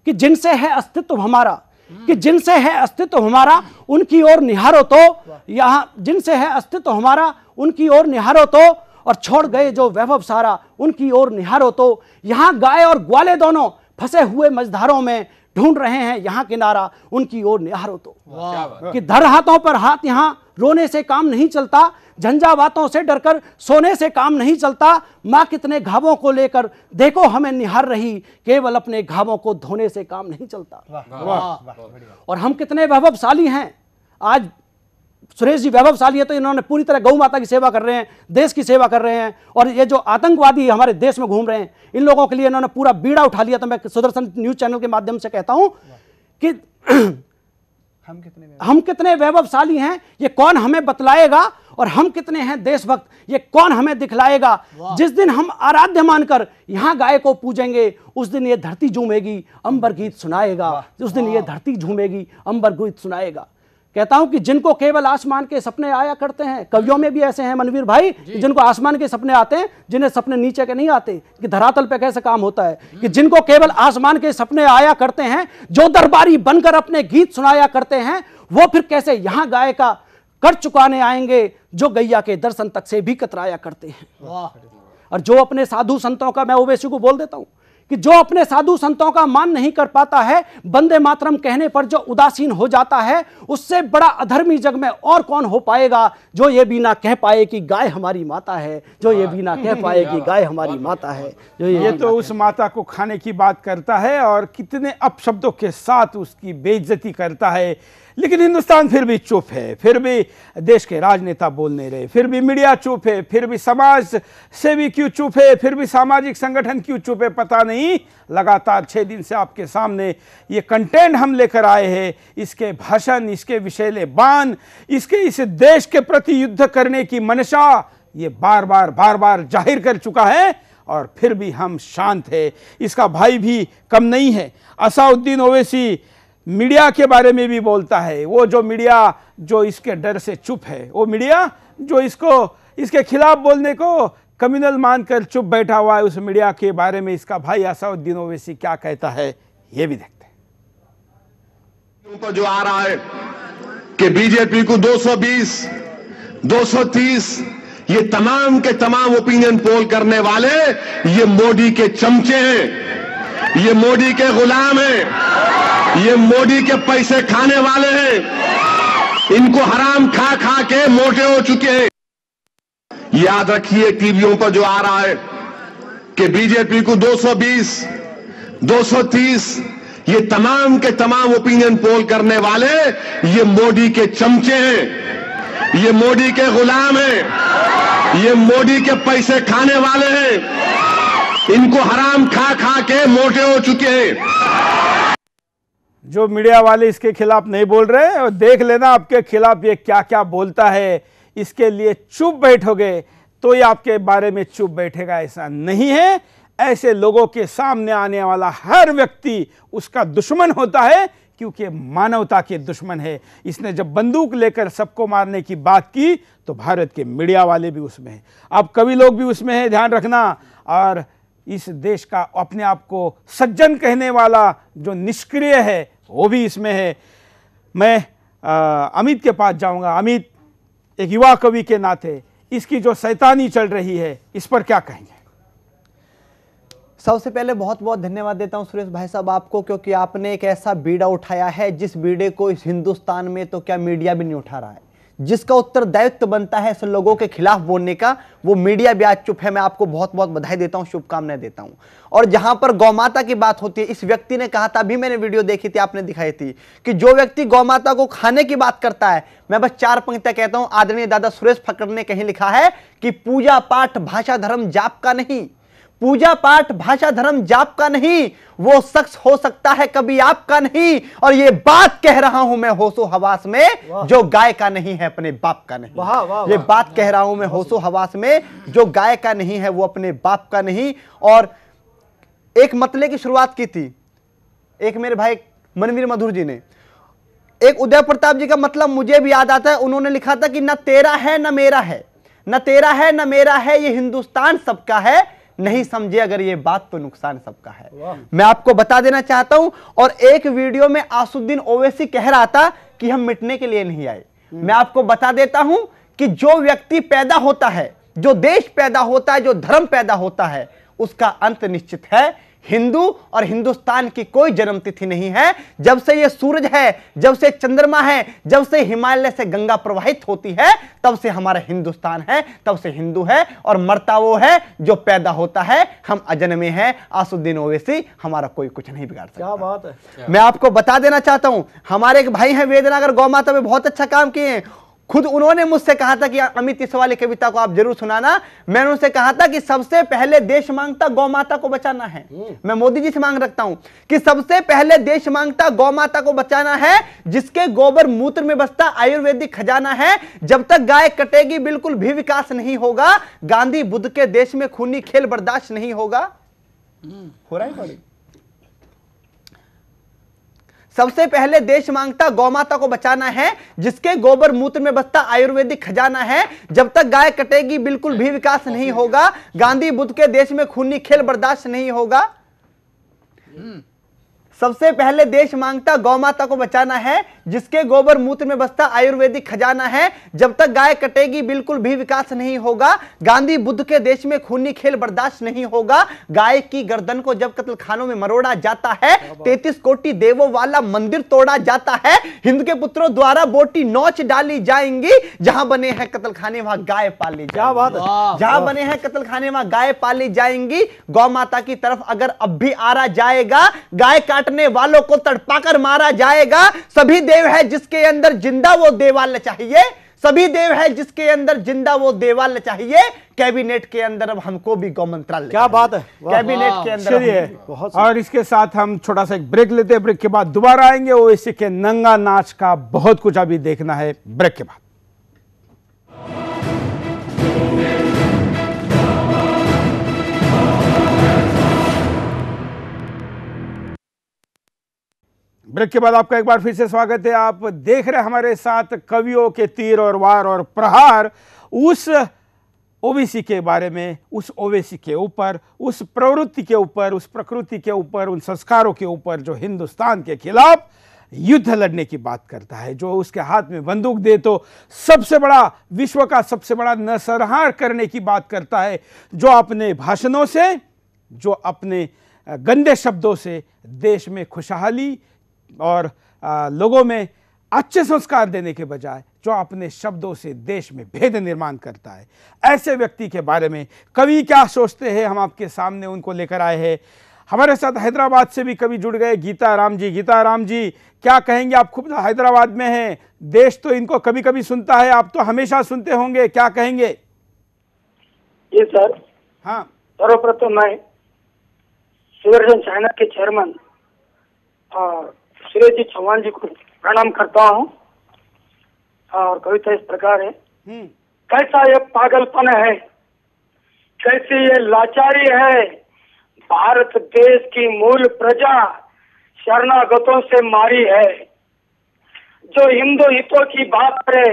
कि जिनसे है अस्तित्व हमारा, कि जिनसे है अस्तित्व हमारा उनकी ओर निहारो तो, यहां जिनसे है अस्तित्व हमारा उनकी ओर निहारो तो, और छोड़ गए जो वैभव सारा उनकी ओर निहारो तो। यहां गाय और ग्वाले दोनों फंसे हुए मझधारों में ढूंढ रहे हैं यहां किनारा, उनकी ओर निहारो तो। कि धर हाथों पर हाथ, यहां रोने से काम नहीं चलता, झंझावातों से डरकर सोने से काम नहीं चलता। माँ कितने घावों को लेकर देखो हमें निहार रही, केवल अपने घावों को धोने से काम नहीं चलता। और हम कितने वैभवशाली हैं आज। सुरेश जी वैभवशाली है तो इन्होंने पूरी तरह गौ माता की सेवा कर रहे हैं, देश की सेवा कर रहे हैं। और ये जो आतंकवादी हमारे देश में घूम रहे हैं, इन लोगों के लिए इन्होंने पूरा बीड़ा उठा लिया। तो मैं सुदर्शन न्यूज चैनल के माध्यम से कहता हूं कि हम कितने वैभवशाली हैं, ये कौन हमें बतलाएगा, और हम कितने हैं देशभक्त, ये कौन हमें दिखलाएगा। जिस दिन हम आराध्य मानकर यहां गाय को पूजेंगे, उस दिन ये धरती झूमेगी, अंबर गीत सुनाएगा। उस दिन ये धरती झूमेगी, अंबर गीत सुनाएगा। कहता हूं कि जिनको केवल आसमान के सपने आया करते हैं, कवियों में भी ऐसे हैं मनवीर भाई, जिनको आसमान के सपने आते हैं, जिन्हें सपने नीचे के नहीं आते। कि धरातल पे कैसे काम होता है, कि जिनको केवल आसमान के सपने आया करते हैं, जो दरबारी बनकर अपने गीत सुनाया करते हैं, वो फिर कैसे यहां गाय का कर्ज चुकाने आएंगे जो गैया के दर्शन तक से भी कतराया करते हैं। और जो अपने साधु संतों का, मैं ओवैसी को बोल देता हूं कि जो अपने साधु संतों का मान नहीं कर पाता है, वंदे मातरम कहने पर जो उदासीन हो जाता है, उससे बड़ा अधर्मी जग में और कौन हो पाएगा जो ये भी ना कह पाए कि गाय हमारी माता है, जो ये भी ना कह पाए कि गाय हमारी माता है। जो ये तो उस माता को खाने की बात करता है और कितने अपशब्दों के साथ उसकी बेइज्जती करता है। लेकिन हिंदुस्तान फिर भी चुप है, फिर भी देश के राजनेता बोल नहीं रहे, फिर भी मीडिया चुप है, फिर भी समाज सेवी क्यों चुप है, फिर भी सामाजिक संगठन क्यों चुप है, पता नहीं। लगातार 6 दिन से आपके सामने ये कंटेंट हम लेकर आए हैं, इसके भाषण, इसके विषैले बाण, इसके इस देश के प्रति युद्ध करने की मनसा ये बार बार जाहिर कर चुका है और फिर भी हम शांत है। इसका भाई भी कम नहीं है। असाउद्दीन ओवैसी मीडिया के बारे में भी बोलता है। वो जो मीडिया जो इसके डर से चुप है, वो मीडिया जो इसके खिलाफ बोलने को कम्युनल मानकर चुप बैठा हुआ है, उस मीडिया के बारे में इसका भाई असाउद्दीन ओवैसी क्या कहता है, ये भी देखते हैं। ऊपर जो आ रहा है कि बीजेपी को 220, 230, ये तमाम के तमाम ओपिनियन पोल करने वाले ये मोदी के चमचे हैं, ये मोदी के गुलाम हैं, ये मोदी के पैसे खाने वाले हैं, इनको हराम खा खा के मोटे हो चुके हैं। याद रखिए टीवियों पर जो आ रहा है कि बीजेपी को 220, 230, ये तमाम के तमाम ओपिनियन पोल करने वाले ये मोदी के चमचे हैं, ये मोदी के गुलाम हैं, ये मोदी के पैसे खाने वाले हैं, इनको हराम खा खा के मोटे हो चुके हैं। जो मीडिया वाले इसके खिलाफ नहीं बोल रहे हैं, और देख लेना आपके खिलाफ ये क्या क्या बोलता है। इसके लिए चुप बैठोगे तो ये आपके बारे में चुप बैठेगा, ऐसा नहीं है। ऐसे लोगों के सामने आने वाला हर व्यक्ति उसका दुश्मन होता है, क्योंकि मानवता के दुश्मन है। इसने जब बंदूक लेकर सबको मारने की बात की तो भारत के मीडिया वाले भी उसमें हैं, अब कवि लोग भी उसमें हैं, ध्यान रखना। और इस देश का अपने आप को सज्जन कहने वाला जो निष्क्रिय है वो भी इसमें है। मैं अमित के पास जाऊंगा। अमित, एक युवा कवि के नाते इसकी जो शैतानी चल रही है, इस पर क्या कहेंगे? सबसे पहले बहुत बहुत धन्यवाद देता हूं सुरेश भाई साहब आपको, क्योंकि आपने एक ऐसा बीड़ा उठाया है जिस बीड़े को इस हिंदुस्तान में तो क्या मीडिया भी नहीं उठा रहा है। जिसका उत्तरदायित्व बनता है ऐसे लोगों के खिलाफ बोलने का, वो मीडिया भी आज चुप है। मैं आपको बहुत बहुत बधाई देता हूं, शुभकामनाएं देता हूं। और जहां पर गौमाता की बात होती है, इस व्यक्ति ने कहा था, अभी मैंने वीडियो देखी थी, आपने दिखाई थी, कि जो व्यक्ति गौमाता को खाने की बात करता है, मैं बस 4 पंक्तियां कहता हूं। आदरणीय दादा सुरेश फक्कड़ ने कहीं लिखा है कि पूजा पाठ भाषा धर्म जाप का नहीं, पूजा पाठ भाषा धर्म जाप का नहीं, वो शख्स हो सकता है कभी आपका नहीं। और ये बात कह रहा हूं मैं होशो हवास में, जो गाय का नहीं है अपने बाप का नहीं। वाह, वाह, ये बात कह रहा हूं मैं होशो हवास में, जो गाय का नहीं है वो अपने बाप का नहीं। और एक मतले की शुरुआत की थी एक मेरे भाई मनवीर मधुर जी ने। एक उदय प्रताप जी का मतलब मुझे भी याद आता है, उन्होंने लिखा था कि न तेरा है न मेरा है, न तेरा है न मेरा है, ये हिंदुस्तान सबका है, नहीं समझे अगर ये बात तो नुकसान सबका है। मैं आपको बता देना चाहता हूं। और एक वीडियो में असादुद्दीन ओवैसी कह रहा था कि हम मिटने के लिए नहीं आए। मैं आपको बता देता हूं कि जो व्यक्ति पैदा होता है, जो देश पैदा होता है, जो धर्म पैदा होता है, उसका अंत निश्चित है। हिंदू और हिंदुस्तान की कोई जन्म तिथि नहीं है। जब से ये सूरज है, जब से चंद्रमा है, जब से हिमालय से गंगा प्रवाहित होती है, तब से हमारा हिंदुस्तान है, तब से हिंदू है। और मरता वो है जो पैदा होता है। हम अजन्मे हैं। असादुद्दीन ओवैसी हमारा कोई कुछ नहीं बिगाड़ सकता। क्या बात है। मैं आपको बता देना चाहता हूं, हमारे एक भाई हैं वेदनगर गौमाता में बहुत अच्छा काम किए हैं। खुद उन्होंने मुझसे कहा था कि अमित इस वाली कविता को आप जरूर सुनाना। मैंने उनसे कहा था कि सबसे पहले देश मांगता गौमाता को बचाना है। मैं मोदी जी से मांग रखता हूं कि सबसे पहले देश मांगता गौमाता को बचाना है, जिसके गोबर मूत्र में बसता आयुर्वेदिक खजाना है। जब तक गाय कटेगी बिल्कुल भी विकास नहीं होगा। गांधी बुद्ध के देश में खूनी खेल बर्दाश्त नहीं होगा। हो रहा है बड़ी। सबसे पहले देश मांगता गौमाता को बचाना है, जिसके गोबर मूत्र में बसता आयुर्वेदिक खजाना है। जब तक गाय कटेगी बिल्कुल भी विकास नहीं होगा। गांधी बुद्ध के देश में खूनी खेल बर्दाश्त नहीं होगा। सबसे पहले देश मांगता गौमाता को बचाना है, जिसके गोबर मूत्र में बसता आयुर्वेदिक खजाना है। जब तक गाय कटेगी बिल्कुल भी विकास नहीं होगा। गांधी बुद्ध के देश में खूनी खेल बर्दाश्त नहीं होगा। गाय की गर्दन को जब कत्ल खानों में मरोड़ा जाता है, 33 कोटि देवों वाला मंदिर तोड़ा जाता है। हिंद के पुत्रों द्वारा बोटी नोच डाली जाएंगी। जहां बने हैं कत्ल खाने वहां गाय पाली जाएंगी। क्या बात है। जहां बने हैं कत्ल खाने वहां गाय पाली जाएंगी। गौ माता की तरफ अगर अब भी आरा जाएगा, गाय काटने वालों को तड़पाकर मारा जाएगा। सभी देव है जिसके अंदर जिंदा वो देवाल चाहिए। सभी देव है जिसके अंदर जिंदा वो देवाल चाहिए। कैबिनेट के अंदर अब हमको भी गौ मंत्रालय। क्या बात है। कैबिनेट के अंदर चलिए, और इसके साथ हम छोटा सा एक ब्रेक लेते हैं। ब्रेक के बाद दोबारा आएंगे। ओवैसी के नंगा नाच का बहुत कुछ अभी देखना है। ब्रेक के बाद ब्रेक के बाद आपका एक बार फिर से स्वागत है। आप देख रहे हैं हमारे साथ कवियों के तीर और वार और प्रहार उस ओवैसी के बारे में, उस ओवैसी के ऊपर, उस प्रवृत्ति के ऊपर, उस प्रकृति के ऊपर, उन संस्कारों के ऊपर जो हिंदुस्तान के खिलाफ युद्ध लड़ने की बात करता है। जो उसके हाथ में बंदूक दे तो सबसे बड़ा, विश्व का सबसे बड़ा नरसंहार करने की बात करता है। जो अपने भाषणों से, जो अपने गंदे शब्दों से देश में खुशहाली और लोगों में अच्छे संस्कार देने के बजाय जो अपने शब्दों से देश में भेद निर्माण करता है, ऐसे व्यक्ति के बारे में कवि क्या सोचते हैं, हम आपके सामने उनको लेकर आए हैं। हमारे साथ हैदराबाद से भी कवि जुड़ गए, गीता राम जी। गीता राम जी, क्या कहेंगे? आप खुद हैदराबाद में हैं, देश तो इनको कभी कभी सुनता है, आप तो हमेशा सुनते होंगे, क्या कहेंगे? जी सर। हाँ, सर्वप्रथम मैं सूर्यजन चाइना के चेयरमैन सुरेश जी चौहान जी को प्रणाम करता हूँ। और कविता इस प्रकार है। कैसा ये पागलपन है, कैसी ये लाचारी है, भारत देश की मूल प्रजा शरणागतों से मारी है। जो हिंदू हितों की बात करे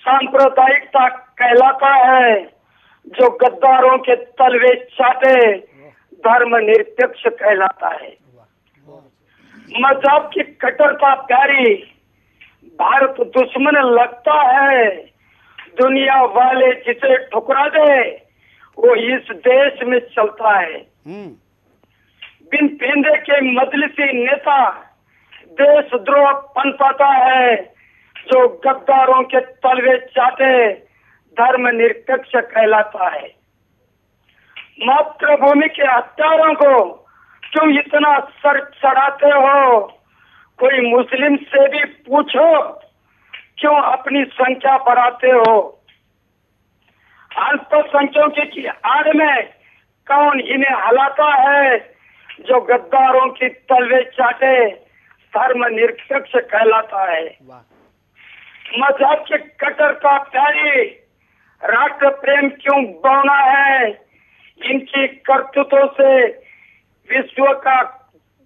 सांप्रदायिकता कहलाता है। जो गद्दारों के तलवे चाटे धर्मनिरपेक्ष कहलाता है। मजहब की कट्टरता प्यारी भारत दुश्मन लगता है। दुनिया वाले जिसे ठुकरा दे वो इस देश में चलता है। बिन पेंदे के मजलिसी नेता देशद्रोह पनपाता है। जो गद्दारों के तलवे चाटे धर्मनिरपेक्ष कहलाता है। मातृभूमि के हत्यारों को क्यों इतना सर चढ़ाते हो? कोई मुस्लिम से भी पूछो क्यों अपनी संख्या बढ़ाते हो? अल्पसंख्यकों की आड़ में कौन इन्हें हलाता है? जो गद्दारों की तलवे चाटे धर्मनिरपेक्ष कहलाता है। मजहब की कट्टरता प्यारी राष्ट्र प्रेम क्यों बौना है? इनकी करतूतों से विश्व का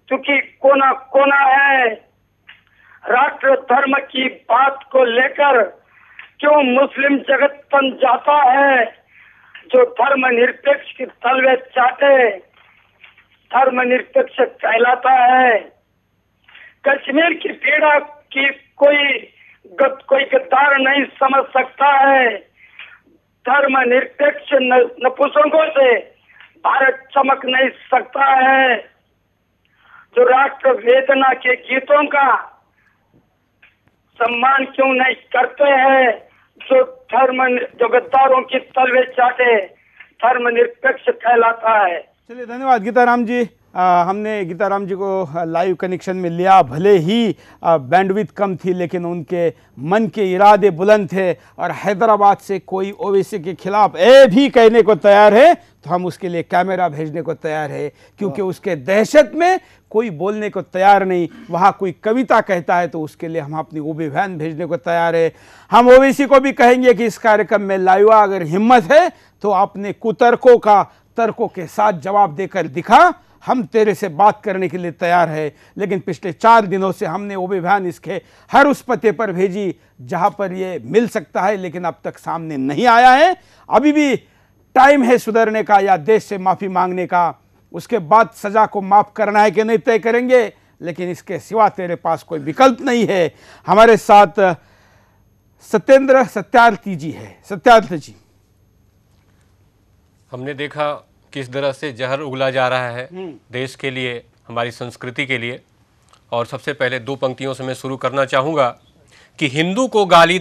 दुखी कोना कोना है। राष्ट्र धर्म की बात को लेकर क्यों मुस्लिम जगत तन जाता है? जो धर्मनिरपेक्ष की तलवे चाटे धर्मनिरपेक्ष कहलाता है। कश्मीर की पीड़ा की कोई गद्दार नहीं समझ सकता है। धर्मनिरपेक्ष नपुंसकों से भारत चमक नहीं सकता है। जो राष्ट्र वेदना के गीतों का सम्मान क्यों नहीं करते हैं? जो गद्दारों की तलवे चाटे धर्मनिरपेक्ष कहलाता है। चलिए, धन्यवाद गीताराम जी। हमने गीताराम जी को लाइव कनेक्शन में लिया। भले ही बैंडविड्थ कम थी, लेकिन उनके मन के इरादे बुलंद थे और हैदराबाद से कोई ओवैसी के खिलाफ ए भी कहने को तैयार है तो हम उसके लिए कैमरा भेजने को तैयार है, क्योंकि उसके दहशत में कोई बोलने को तैयार नहीं। वहाँ कोई कविता कहता है तो उसके लिए हम अपनी ओबी वैन भेजने को तैयार है। हम ओवैसी को भी कहेंगे कि इस कार्यक्रम में लाइवा, अगर हिम्मत है तो अपने कुतर्कों का तर्कों के साथ जवाब देकर दिखा, हम तेरे से बात करने के लिए तैयार है। लेकिन पिछले 4 दिनों से हमने ओबी वैन इसके हर उस पते पर भेजी जहां पर ये मिल सकता है, लेकिन अब तक सामने नहीं आया है। अभी भी टाइम है सुधरने का या देश से माफी मांगने का। उसके बाद सजा को माफ करना है कि नहीं तय करेंगे। लेकिन इसके सिवा तेरे पास कोई विकल्प नहीं है। हमारे साथ सत्येंद्र सत्यार्थी जी है। सत्यार्थी जी, हमने देखा किस तरह से जहर उगला जा रहा है देश के लिए, हमारी संस्कृति के लिए। और सबसे पहले 2 पंक्तियों से मैं शुरू करना चाहूँगा कि हिंदू को गाली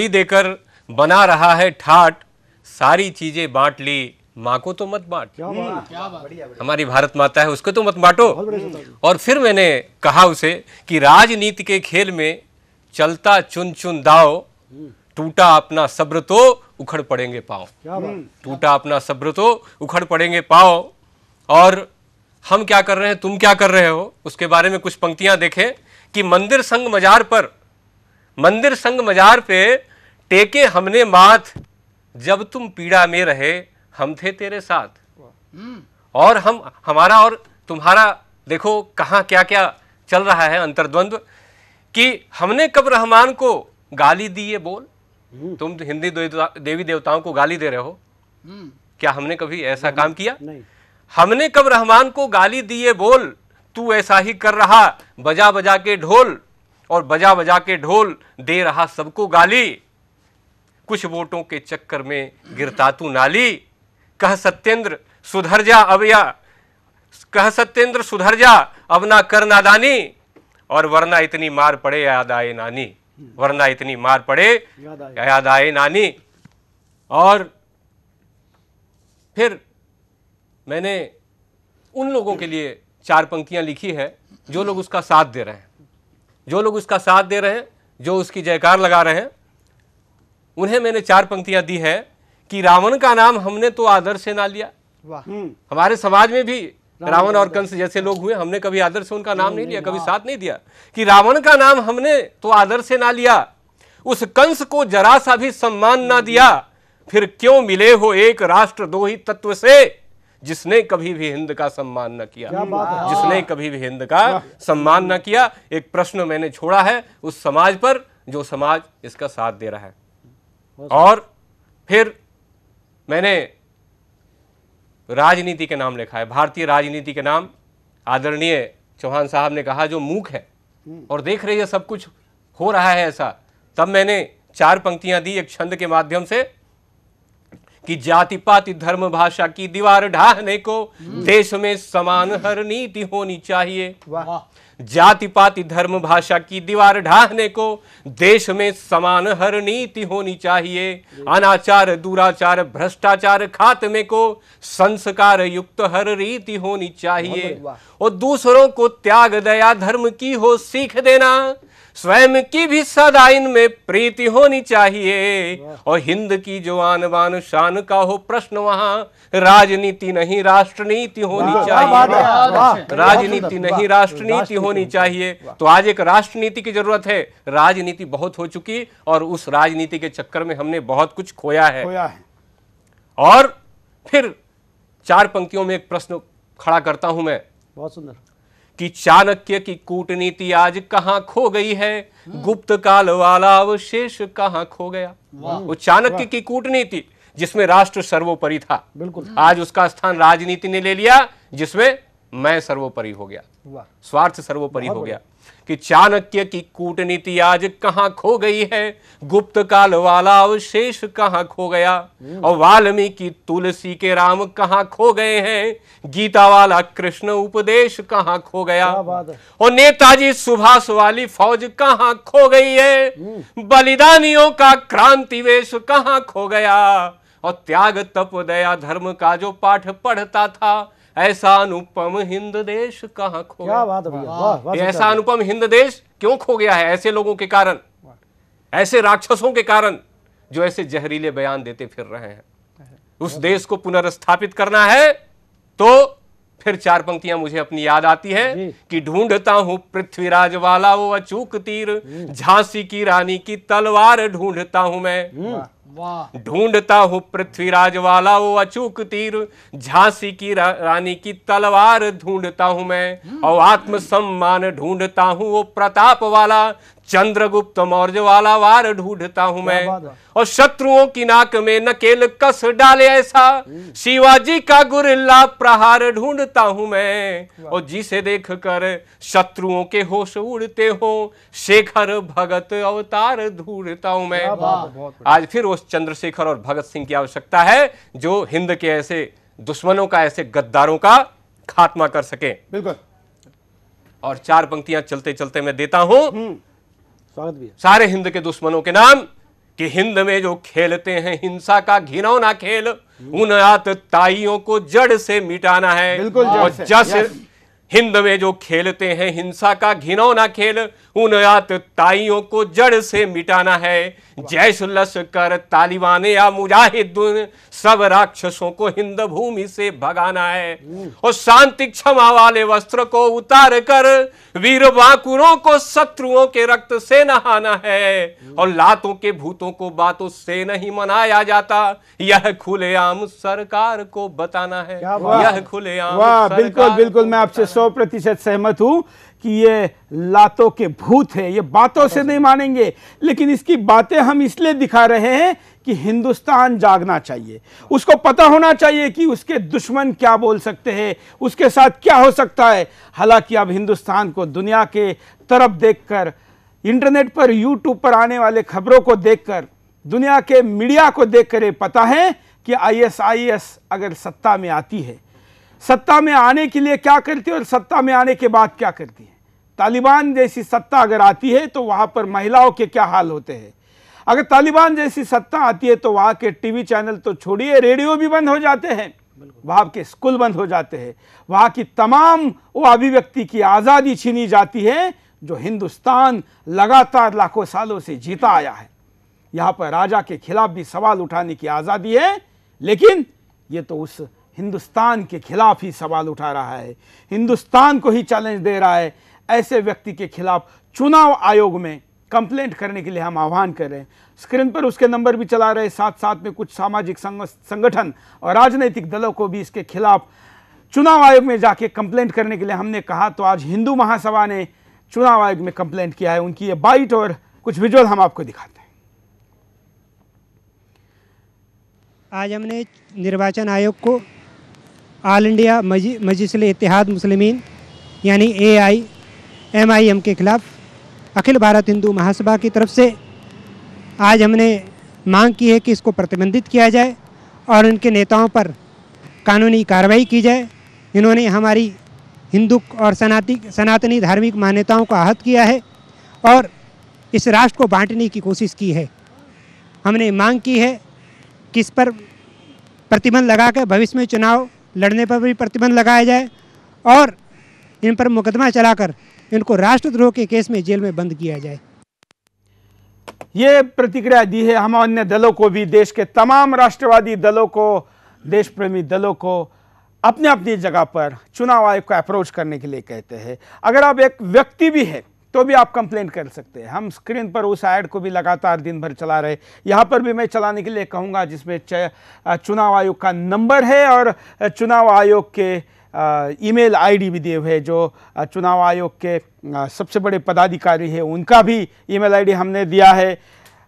देकर बना रहा है ठाट, सारी चीजें बांट ली, माँ को तो मत बांट। हमारी भारत माता है, उसको तो मत बांटो। और फिर मैंने कहा उसे कि राजनीति के खेल में चलता चुन चुन दाव, टूटा अपना सब्र तो उखड़ पड़ेंगे पाँव। टूटा अपना सब्र तो उखड़ पड़ेंगे पाँव। और हम क्या कर रहे हैं, तुम क्या कर रहे हो, उसके बारे में कुछ पंक्तियां देखें कि मंदिर संग मजार पे टेके हमने माथ, जब तुम पीड़ा में रहे हम थे तेरे साथ। और हमारा और तुम्हारा देखो कहाँ क्या क्या चल रहा है अंतर्द्वंद्व, कि हमने कब रहमान को गाली दी ये बोल। तुम हिंदी देवी देवताओं को गाली दे रहे हो, क्या हमने कभी ऐसा काम किया? नहीं। हमने कब रहमान को गाली दी ये बोल, तू ऐसा ही कर रहा बजा बजा के ढोल, और बजा बजा के ढोल दे रहा सबको गाली, कुछ वोटों के चक्कर में गिरता तू नाली। कह सत्येंद्र सुधर जा अब ना कर नादानी, और वरना इतनी मार पड़े याद आए नानी। और फिर मैंने उन लोगों के लिए 4 पंक्तियां लिखी है जो लोग उसका साथ दे रहे हैं, जो उसकी जयकार लगा रहे हैं। उन्हें मैंने 4 पंक्तियां दी है कि रावण का नाम हमने तो आदर से ना लिया। हमारे समाज में भी रावण और कंस जैसे लोग हुए, हमने कभी आदर से उनका नाम नहीं लिया, कभी साथ नहीं दिया। कि रावण का नाम हमने तो आदर से ना लिया, उस कंस को जरा सा भी सम्मान ना दिया, फिर क्यों मिले हो एक राष्ट्र 2 ही तत्व से, जिसने कभी भी हिंद का सम्मान न किया। एक प्रश्न मैंने छोड़ा है उस समाज पर जो समाज इसका साथ दे रहा है। और फिर मैंने राजनीति के नाम लिखा है, भारतीय राजनीति के नाम। आदरणीय चौहान साहब ने कहा जो मूक है और देख रही है सब कुछ हो रहा है ऐसा, तब मैंने 4 पंक्तियां दी एक छंद के माध्यम से कि जाति पाति धर्म भाषा की दीवार ढाहने को देश में समान हर नीति होनी चाहिए। जाति पाति धर्म भाषा की दीवार ढाहने को देश में समान हर नीति होनी चाहिए। अनाचार दुराचार भ्रष्टाचार खात्मे को संस्कार युक्त हर रीति होनी चाहिए। और दूसरों को त्याग दया धर्म की हो सीख देना, स्वयं की भी सदा इनमें प्रीति होनी चाहिए। और हिंद की जो आन बान शान का हो प्रश्न, वहां राजनीति नहीं राष्ट्रनीति होनी चाहिए। राजनीति नहीं राष्ट्रनीति होनी चाहिए। तो आज एक राष्ट्रनीति की जरूरत है। राजनीति बहुत हो चुकी और उस राजनीति के चक्कर में हमने बहुत कुछ खोया है। और फिर 4 पंक्तियों में एक प्रश्न खड़ा करता हूं मैं, बहुत सुंदर, कि चाणक्य की कूटनीति आज कहां खो गई है, गुप्त काल वाला अवशेष कहां खो गया। वो चाणक्य की कूटनीति जिसमें राष्ट्र सर्वोपरि था, बिल्कुल, आज उसका स्थान राजनीति ने ले लिया, जिसमें मैं सर्वोपरि हो गया, स्वार्थ सर्वोपरि हो गया। कि चाणक्य की कूटनीति आज कहां खो गई है, गुप्त काल वाला अवशेष कहां खो गया। और वाल्मीकि तुलसी के राम कहां खो गए हैं, गीता वाला कृष्ण उपदेश कहां खो गया। और नेताजी सुभाष वाली फौज कहां खो गई है, बलिदानियों का क्रांति वेश कहां खो गया। और त्याग तप दया धर्म का जो पाठ पढ़ता था, ऐसा अनुपम हिंद देश कहां खो गया। बात है भैया, ऐसा अनुपम हिंद देश क्यों खो गया है? ऐसे लोगों के कारण, ऐसे राक्षसों के कारण जो ऐसे जहरीले बयान देते फिर रहे हैं। उस देश को पुनर्स्थापित करना है तो फिर 4 पंक्तियां मुझे अपनी याद आती है कि ढूंढता हूं पृथ्वीराज वाला वो अचूक तीर, झांसी की रानी की तलवार ढूंढता हूं मैं। ढूंढता हूं पृथ्वीराज वाला वो अचूक तीर, झांसी की रानी की तलवार ढूंढता हूं मैं। और आत्मसम्मान ढूंढता हूं वो प्रताप वाला, चंद्रगुप्त मौर्य वाला वार ढूंढता हूं मैं, बात है। और शत्रुओं की नाक में नकेल कस डाले ऐसा शिवाजी का गुरिल्ला प्रहार ढूंढता हूं मैं, और जिसे देखकर शत्रुओं के होश उड़ते हो शेखर भगत अवतार ढूंढता हूं मैं। आज फिर उस चंद्रशेखर और भगत सिंह की आवश्यकता है जो हिंद के ऐसे दुश्मनों का, ऐसे गद्दारों का खात्मा कर सके। बिल्कुल। और 4 पंक्तियां चलते चलते मैं देता हूं स्वागत भी है। सारे हिंद के दुश्मनों के नाम, कि हिंद में जो खेलते हैं हिंसा का घिनौना खेल, उन आतताइयों को जड़ से मिटाना है। बिल्कुल, जड़ और से। जस यस। हिंद में जो खेलते हैं हिंसा का घिनौना खेल, उन आतताइयों को जड़ से मिटाना है। जैश लश्कर तालिबान या मुजाहिदीन, सब राक्षसों को हिंद भूमि से भगाना है। और शांति क्षमा वाले वस्त्र को उतार कर वीर बांकुरों को शत्रुओं के रक्त से नहाना है। और लातों के भूतों को बातों से नहीं मनाया जाता, यह खुलेआम सरकार को बताना है। यह खुलेआम वाह, सरकार बिल्कुल बिल्कुल, को मैं आपसे बताना है। 100% सहमत हूं कि ये लातों के भूत है, ये बातों से नहीं मानेंगे, लेकिन इसकी बातें हम इसलिए दिखा रहे हैं कि हिंदुस्तान जागना चाहिए, उसको पता होना चाहिए कि उसके दुश्मन क्या बोल सकते हैं, उसके साथ क्या हो सकता है। हालांकि अब हिंदुस्तान को दुनिया के तरफ देखकर, इंटरनेट पर, यूट्यूब पर आने वाले खबरों को देखकर, दुनिया के मीडिया को देखकर ये पता है कि ISIS अगर सत्ता में आती है, सत्ता में आने के लिए क्या करती है और सत्ता में आने के बाद क्या करती है। तालिबान जैसी सत्ता अगर आती है तो वहां पर महिलाओं के क्या हाल होते हैं। अगर तालिबान जैसी सत्ता आती है तो वहां के टीवी चैनल तो छोड़िए, रेडियो भी बंद हो जाते हैं, वहां के स्कूल बंद हो जाते हैं, वहां की तमाम वो अभिव्यक्ति की आज़ादी छीनी जाती है जो हिंदुस्तान लगातार लाखों सालों से जीता आया है। यहाँ पर राजा के खिलाफ भी सवाल उठाने की आज़ादी है, लेकिन ये तो उस हिंदुस्तान के खिलाफ ही सवाल उठा रहा है, हिंदुस्तान को ही चैलेंज दे रहा है। ऐसे व्यक्ति के खिलाफ चुनाव आयोग में कंप्लेंट करने के लिए हम आह्वान कर रहे हैं। स्क्रीन पर उसके नंबर भी चला रहे, साथ साथ में कुछ सामाजिक संगठन और राजनीतिक दलों को भी इसके खिलाफ चुनाव आयोग में जाके कंप्लेंट करने के लिए हमने कहा। तो आज हिंदू महासभा ने चुनाव आयोग में कंप्लेंट किया है, उनकी ये बाइट और कुछ विजुअल हम आपको दिखाते हैं। आज हमने निर्वाचन आयोग को ऑल इंडिया मजलिस इत्तेहाद मुस्लिमीन यानी AIMIM के खिलाफ अखिल भारत हिंदू महासभा की तरफ से आज हमने मांग की है कि इसको प्रतिबंधित किया जाए और इनके नेताओं पर कानूनी कार्रवाई की जाए। इन्होंने हमारी हिंदू और सनातनी धार्मिक मान्यताओं को आहत किया है और इस राष्ट्र को बांटने की कोशिश की है। हमने मांग की है कि इस पर प्रतिबंध लगाकर भविष्य में चुनाव लड़ने पर भी प्रतिबंध लगाया जाए और इन पर मुकदमा चलाकर इनको राष्ट्रद्रोह के केस में जेल में बंद किया जाए। ये प्रतिक्रिया दी है हम अन्य दलों को भी, देश के तमाम राष्ट्रवादी दलों को, देश प्रेमी दलों को अपने अपनी जगह पर चुनाव आयोग को अप्रोच करने के लिए कहते हैं। अगर आप एक व्यक्ति भी है तो भी आप कंप्लेंट कर सकते हैं। हम स्क्रीन पर उस ऐड को भी लगातार दिन भर चला रहे, यहाँ पर भी मैं चलाने के लिए कहूँगा, जिसमें चुनाव आयोग का नंबर है और चुनाव आयोग के ईमेल आईडी भी दिए हुए हैं। जो चुनाव आयोग के सबसे बड़े पदाधिकारी है उनका भी ईमेल आईडी हमने दिया है।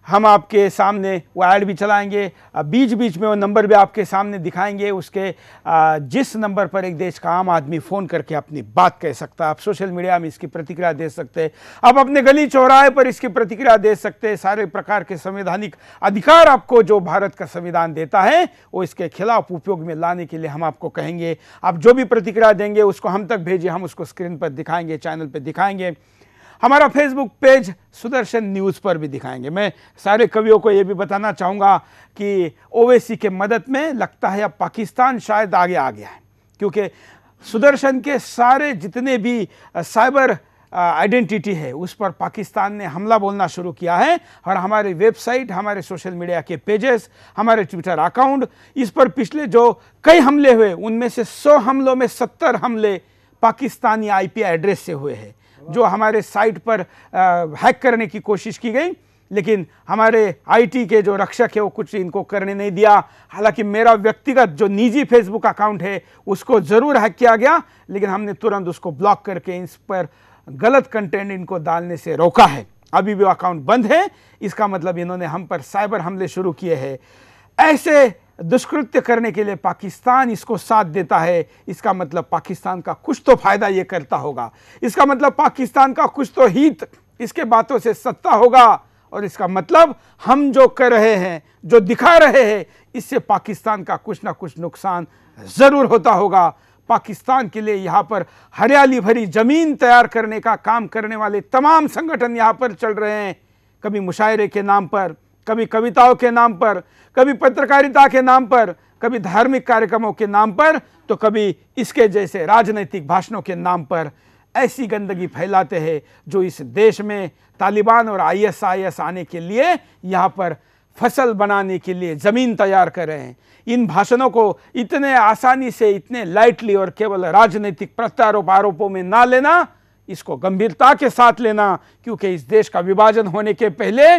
हम आपके सामने वो ऐड भी चलाएंगे, बीच बीच में वो नंबर भी आपके सामने दिखाएंगे, उसके जिस नंबर पर एक देश का आम आदमी फ़ोन करके अपनी बात कह सकता है। आप सोशल मीडिया में इसकी प्रतिक्रिया दे सकते हैं, आप अपने गली चौराहे पर इसकी प्रतिक्रिया दे सकते हैं। सारे प्रकार के संवैधानिक अधिकार आपको जो भारत का संविधान देता है वो इसके खिलाफ उपयोग में लाने के लिए हम आपको कहेंगे। आप जो भी प्रतिक्रिया देंगे उसको हम तक भेजिए, हम उसको स्क्रीन पर दिखाएंगे, चैनल पर दिखाएंगे, हमारा फेसबुक पेज सुदर्शन न्यूज़ पर भी दिखाएंगे। मैं सारे कवियों को ये भी बताना चाहूँगा कि ओवैसी के मदद में लगता है अब पाकिस्तान शायद आगे आ गया है, क्योंकि सुदर्शन के सारे जितने भी साइबर आइडेंटिटी है उस पर पाकिस्तान ने हमला बोलना शुरू किया है। और हमारे वेबसाइट, हमारे सोशल मीडिया के पेजेस, हमारे ट्विटर अकाउंट, इस पर पिछले जो कई हमले हुए उनमें से 100 हमलों में 70 हमले पाकिस्तानी IP एड्रेस से हुए हैं, जो हमारे साइट पर हैक करने की कोशिश की गई, लेकिन हमारे IT के जो रक्षक है वो कुछ इनको करने नहीं दिया। हालांकि मेरा व्यक्तिगत जो निजी फेसबुक अकाउंट है उसको ज़रूर हैक किया गया, लेकिन हमने तुरंत उसको ब्लॉक करके इस पर गलत कंटेंट इनको डालने से रोका है। अभी भी अकाउंट बंद है, इसका मतलब इन्होंने हम पर साइबर हमले शुरू किए हैं। ऐसे दुष्कृत्य करने के लिए पाकिस्तान इसको साथ देता है, इसका मतलब पाकिस्तान का कुछ तो फायदा ये करता होगा, इसका मतलब पाकिस्तान का कुछ तो हित इसके बातों से सत्ता होगा, और इसका मतलब हम जो कर रहे हैं, जो दिखा रहे हैं, इससे पाकिस्तान का कुछ ना कुछ नुकसान जरूर होता होगा। पाकिस्तान के लिए यहाँ पर हरियाली भरी जमीन तैयार करने का काम करने वाले तमाम संगठन यहाँ पर चल रहे हैं, कभी मुशायरे के नाम पर, कभी कविताओं के नाम पर, कभी पत्रकारिता के नाम पर, कभी धार्मिक कार्यक्रमों के नाम पर, तो कभी इसके जैसे राजनीतिक भाषणों के नाम पर ऐसी गंदगी फैलाते हैं जो इस देश में तालिबान और ISIS आने के लिए यहाँ पर फसल बनाने के लिए ज़मीन तैयार कर रहे हैं। इन भाषणों को इतने आसानी से, इतने लाइटली और केवल राजनीतिक प्रत्यारोप आरोपों में ना लेना, इसको गंभीरता के साथ लेना, क्योंकि इस देश का विभाजन होने के पहले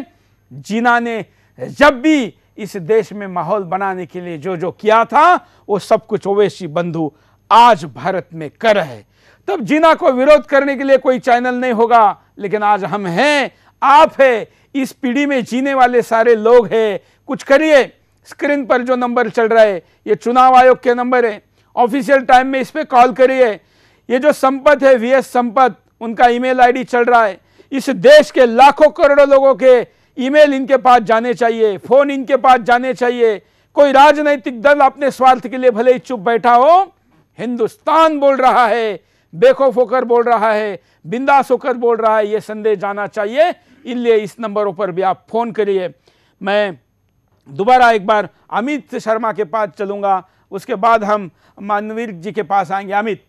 जिन्ना ने जब भी इस देश में माहौल बनाने के लिए जो जो किया था, वो सब कुछ ओवैसी बंधु आज भारत में कर रहे हैं। तब जिन्ना को विरोध करने के लिए कोई चैनल नहीं होगा, लेकिन आज हम हैं, आप है, इस पीढ़ी में जीने वाले सारे लोग हैं। कुछ करिए। स्क्रीन पर जो नंबर चल रहा है ये चुनाव आयोग के नंबर है, ऑफिशियल टाइम में इस पे कॉल करिए। ये जो संपत है, VS संपत, उनका ईमेल ID चल रहा है। इस देश के लाखों करोड़ों लोगों के ईमेल इनके पास जाने चाहिए, फोन इनके पास जाने चाहिए। कोई राजनीतिक दल अपने स्वार्थ के लिए भले ही चुप बैठा हो, हिंदुस्तान बोल रहा है, बेखौफ होकर बोल रहा है, बिंदास होकर बोल रहा है, ये संदेश जाना चाहिए। इसलिए इस नंबरों पर भी आप फोन करिए। मैं दोबारा एक बार अमित शर्मा के पास चलूंगा, उसके बाद हम मानवीर जी के पास आएंगे। अमित,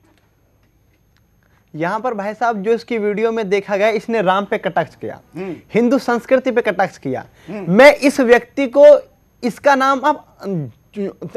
यहाँ पर भाई साहब जो इसकी वीडियो में देखा गया, इसने राम पे कटाक्ष किया, हिंदू संस्कृति पे कटाक्ष किया। मैं इस व्यक्ति को, इसका नाम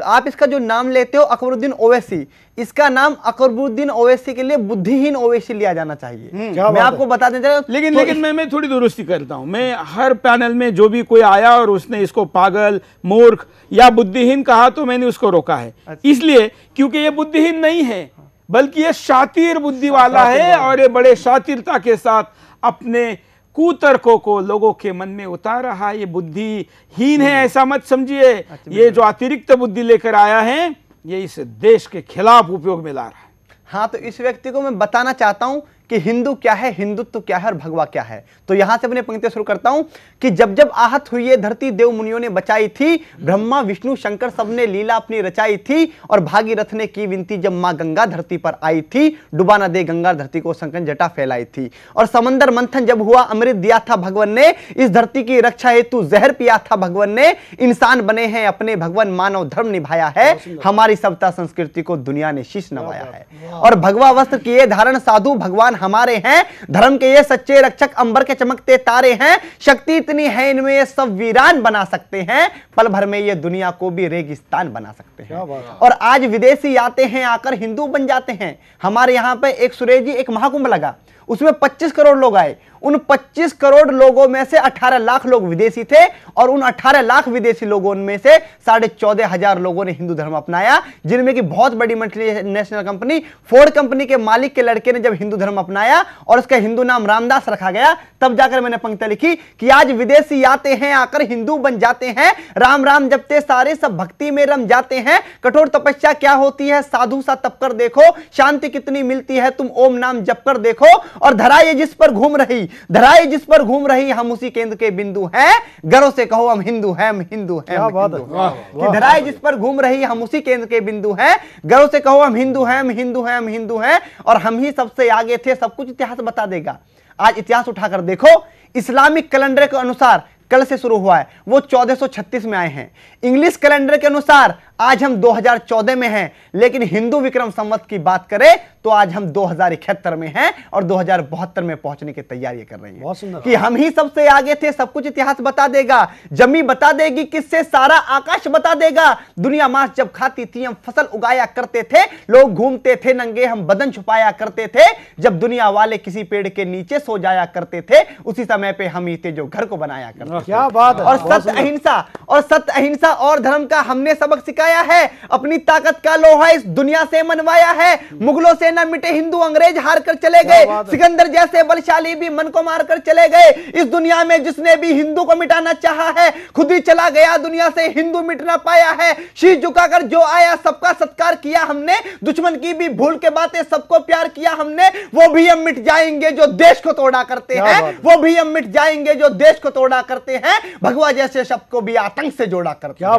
आप इसका जो नाम लेते हो अकबरुद्दीन ओवैसी, इसका नाम अकबरुद्दीन ओवैसी के लिए बुद्धिहीन ओवैसी लिया जाना चाहिए। मैं आपको बता देता हूं, लेकिन मैं थोड़ी दुरुस्ती करता हूं। मैं हर पैनल में जो भी कोई आया और उसने इसको पागल, मूर्ख या बुद्धिहीन कहा तो मैंने उसको रोका है। इसलिए क्योंकि ये बुद्धिहीन नहीं है, बल्कि ये शातिर बुद्धि वाला है, और ये बड़े शातिरता के साथ अपने कुतर्कों को लोगों के मन में उतार रहा है। ये बुद्धिहीन है ऐसा मत समझिए। ये जो अतिरिक्त बुद्धि लेकर आया है, ये इस देश के खिलाफ उपयोग में ला रहा है। हाँ, तो इस व्यक्ति को मैं बताना चाहता हूं कि हिंदू क्या है, हिंदुत्व क्या है और भगवा क्या है। तो यहां से अपने पंक्ति शुरू करता हूं कि जब जब आहत हुई ये धरती देव मुनियों ने बचाई थी, ब्रह्मा विष्णु शंकर सबने लीला अपनी रचाई थी, और भागीरथ ने की विनती जब मां गंगा धरती पर आई थी, डुबा न दे गंगा धरती को संकन जटा फैलाई थी। और समंदर मंथन जब हुआ अमृत दिया था भगवान ने, इस धरती की रक्षा हेतु जहर पिया था भगवान ने, इंसान बने हैं अपने भगवान मानव धर्म निभाया है, हमारी सभ्यता संस्कृति को दुनिया ने शीश नवाया है। और भगवा वस्त्र किए धारण साधु भगवान हमारे हैं, धर्म के ये सच्चे रक्षक अंबर के चमकते तारे हैं, शक्ति इतनी है इनमें ये सब वीरान बना सकते हैं, पल भर में ये दुनिया को भी रेगिस्तान बना सकते हैं। और आज विदेशी आते हैं, आकर हिंदू बन जाते हैं। हमारे यहाँ पे एक सुरेश जी, एक महाकुंभ लगा, उसमें 25 करोड़ लोग आए। उन 25 करोड़ लोगों में से 18 लाख लोग विदेशी थे, और उन 18 लाख विदेशी लोगों में से 14,500 लोगों ने हिंदू धर्म अपनाया, जिनमें कि बहुत बड़ी मल्टीनेशनल कंपनी फोर्ड कंपनी के मालिक के लड़के ने जब हिंदू धर्म अपनाया और उसका हिंदू नाम रामदास रखा गया, तब जाकर मैंने पंक्ति लिखी कि आज विदेशी आते हैं, आकर हिंदू बन जाते हैं, राम राम जपते सारे सब भक्ति में रम जाते हैं, कठोर तपस्या क्या होती है साधु सा तप कर देखो, शांति कितनी मिलती है तुम ओम नाम जप कर देखो, और धरा ये जिस पर घूम रही, धराई जिस पर घूम रही, हम उसी केंद्र के बिंदु हैं, गर्व से कहो हम हिंदू हैं, हम हिंदू हैं, कि धराई जिस पर घूम रही, हम उसी केंद्र के बिंदु हैं, गर्व से कहो हम हिंदू हैं, हम हिंदू हैं, हम हिंदू हैं, और हम ही सबसे आगे थे। सब कुछ इतिहास बता देगा। आज इतिहास उठाकर देखो, इस्लामिक कैलेंडर के अनुसार कल से शुरू हुआ है, वो 1436 में आए हैं। इंग्लिश कैलेंडर के अनुसार आज हम 2014 में हैं, लेकिन हिंदू विक्रम संवत की बात करें तो आज हम 2071 में हैं और 2072 में पहुंचने की तैयारी कर रहे हैं कि हम ही सबसे आगे थे। सब कुछ इतिहास बता देगा, जमी बता देगी, किससे सारा आकाश बता देगा। दुनिया मांस जब खाती थी, हम फसल उगाया करते थे, लोग घूमते थे नंगे, हम बदन छुपाया करते थे, जब दुनिया वाले किसी पेड़ के नीचे सो जाया करते थे, उसी समय पे हम ही थे जो घर को बनाया करते थे। क्या बात है। और सत्य अहिंसा और धर्म का हमने सबक सिखाया। बनवाया है, अपनी ताकत का लोहा इस दुनिया से मनवाया है। मुगलों से न मिटे हिंदू, अंग्रेज हार कर चले गए, सिकंदर जैसे बलशाली भी मन को मार कर चले गए। इस दुनिया में जिसने भी हिंदू को मिटाना चाहा है, खुद ही चला गया दुनिया से, हिंदू मिट ना पाया है। शीश झुकाकर जो आया सबका सत्कार किया हमने, दुश्मन की भी भूल के बातें सबको प्यार किया हमने। वो भी हम मिट जाएंगे जो देश को तोड़ा करते हैं, वो भी हम मिट जाएंगे जो देश को तोड़ा करते हैं। भगवा जैसे शब्द को भी आतंक से जोड़ा करते हैं,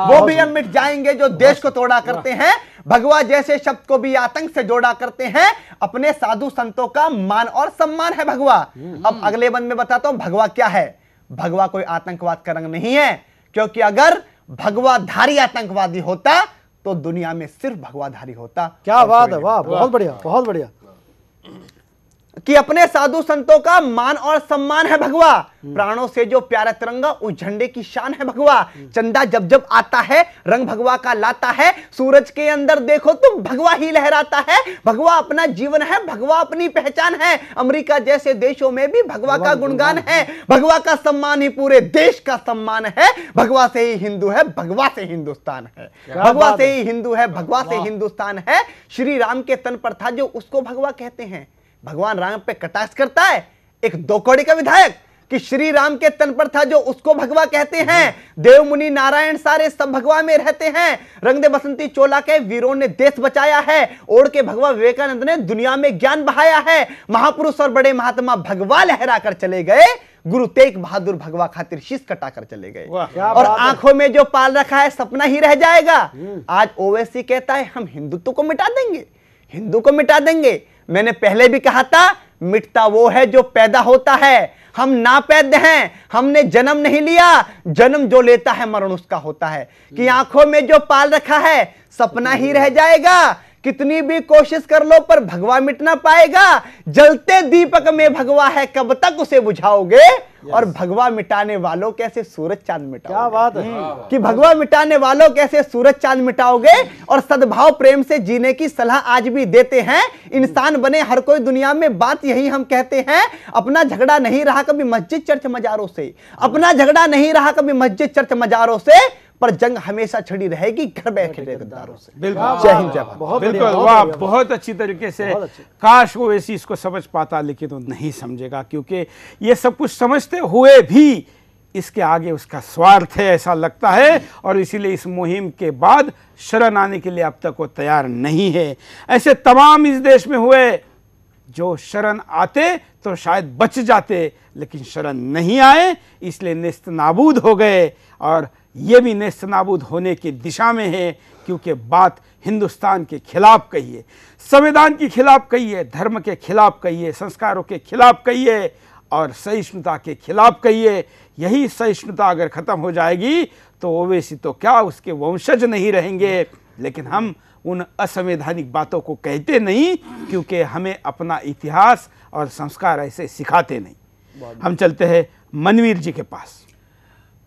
वो भी हम मिट जाएंगे जो देश को तोड़ा करते हैं। भगवा जैसे शब्द को भी आतंक से जोड़ा करते हैं। अपने साधु संतों का मान और सम्मान है भगवा। अब अगले बंद में बताता हूं भगवा क्या है। भगवा कोई आतंकवाद का रंग नहीं है, क्योंकि अगर भगवाधारी आतंकवादी होता तो दुनिया में सिर्फ भगवाधारी होता। क्या बात है, वाह, बहुत बढ़िया, बहुत बढ़िया। कि अपने साधु संतों का मान और सम्मान है भगवा। प्राणों से जो प्यारा तिरंगा उस झंडे की शान है भगवा। चंदा जब जब आता है रंग भगवा का लाता है, सूरज के अंदर देखो तो भगवा ही लहराता है। भगवा अपना जीवन है, भगवा अपनी पहचान है। अमेरिका जैसे देशों में भी भगवा का गुणगान है। भगवा का सम्मान ही पूरे देश का सम्मान है। भगवा से ही हिंदू है, भगवा से हिंदुस्तान है। भगवा से ही हिंदू है, भगवा से हिंदुस्तान है। श्री राम के तन पर था जो उसको भगवा कहते हैं। भगवान राम पे कटाक्ष करता है एक दो कौड़ी का विधायक कि श्री राम के तन पर था जो उसको भगवा कहते हैं। देव मुनि नारायण सारे सब भगवा में रहते हैं। रंग दे बसंती चोला के वीरों ने देश बचाया है। ओढ़ के भगवा विवेकानंद ने दुनिया में ज्ञान बहाया है। महापुरुष और बड़े महात्मा भगवा लहरा कर चले गए। गुरु तेग बहादुर भगवा खातिर शीश कटा कर चले गए। और आंखों में जो पाल रखा है सपना ही रह जाएगा। आज ओवैसी कहता है हम हिंदुत्व को मिटा देंगे, हिंदू को मिटा देंगे। मैंने पहले भी कहा था मिटता वो है जो पैदा होता है। हम नापैद हैं, हमने जन्म नहीं लिया। जन्म जो लेता है मरण उसका होता है। कि आंखों में जो पाल रखा है सपना ही रह जाएगा। कितनी भी कोशिश कर लो पर भगवा मिट ना पाएगा। जलते दीपक में भगवा है, कब तक उसे बुझाओगे। और भगवा मिटाने वालों कैसे सूरज चांद मिटाओगे। क्या बात है कि भगवा मिटाने वालों कैसे सूरज चांद मिटाओगे। और सद्भाव प्रेम से जीने की सलाह आज भी देते हैं। इंसान बने हर कोई दुनिया में, बात यही हम कहते हैं। अपना झगड़ा नहीं रहा कभी मस्जिद चर्च मजारों से, अपना झगड़ा नहीं रहा कभी मस्जिद चर्च मजारों से, पर जंग हमेशा छिड़ी रहेगी घर बैठे गद्दारों से। बिल्कुल, जय हिंद, जय भारत। बिल्कुल, वाह, बहुत अच्छी तरीके से। काश वो ऐसी इसको समझ पाता, लेकिन वो नहीं समझेगा, क्योंकि ये सब कुछ समझते हुए भी इसके आगे उसका स्वार्थ है ऐसा लगता है। और इसीलिए इस मुहिम के बाद शरण आने के लिए अब तक वो तैयार नहीं है। ऐसे तमाम इस देश में हुए जो शरण आते तो शायद बच जाते, लेकिन शरण नहीं आए, इसलिए नेस्त नाबूद हो गए। और ये भी नेस्त नाबूद होने की दिशा में है, क्योंकि बात हिंदुस्तान के खिलाफ कही है, संविधान के खिलाफ कही है, धर्म के खिलाफ कही है, संस्कारों के खिलाफ कही है और सहिष्णुता के खिलाफ कही है। यही सहिष्णुता अगर खत्म हो जाएगी तो ओवैसी तो क्या उसके वंशज नहीं रहेंगे। लेकिन हम उन असंवैधानिक बातों को कहते नहीं, क्योंकि हमें अपना इतिहास और संस्कार ऐसे सिखाते नहीं। हम चलते हैं मनवीर जी के पास।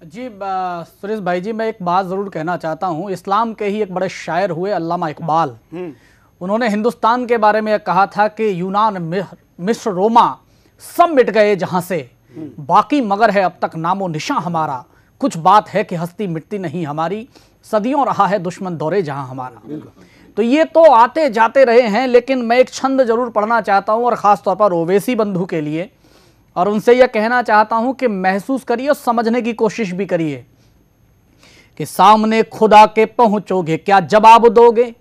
जी सुरेश भाई जी, मैं एक बात ज़रूर कहना चाहता हूँ। इस्लाम के ही एक बड़े शायर हुए अल्लामा इकबाल, उन्होंने हिंदुस्तान के बारे में कहा था कि यूनान, मिस्र, रोमा सब मिट गए जहाँ से, बाकी मगर है अब तक नामो निशान हमारा। कुछ बात है कि हस्ती मिटती नहीं हमारी, सदियों रहा है दुश्मन दौरे जहाँ हमारा। तो ये तो आते जाते रहे हैं, लेकिन मैं एक छंद जरूर पढ़ना चाहता हूँ, और ख़ास तौर पर ओवैसी बंधु के लिए, और उनसे यह कहना चाहता हूं कि महसूस करिए और समझने की कोशिश भी करिए कि सामने खुदा के पहुंचोगे क्या जवाब दोगे।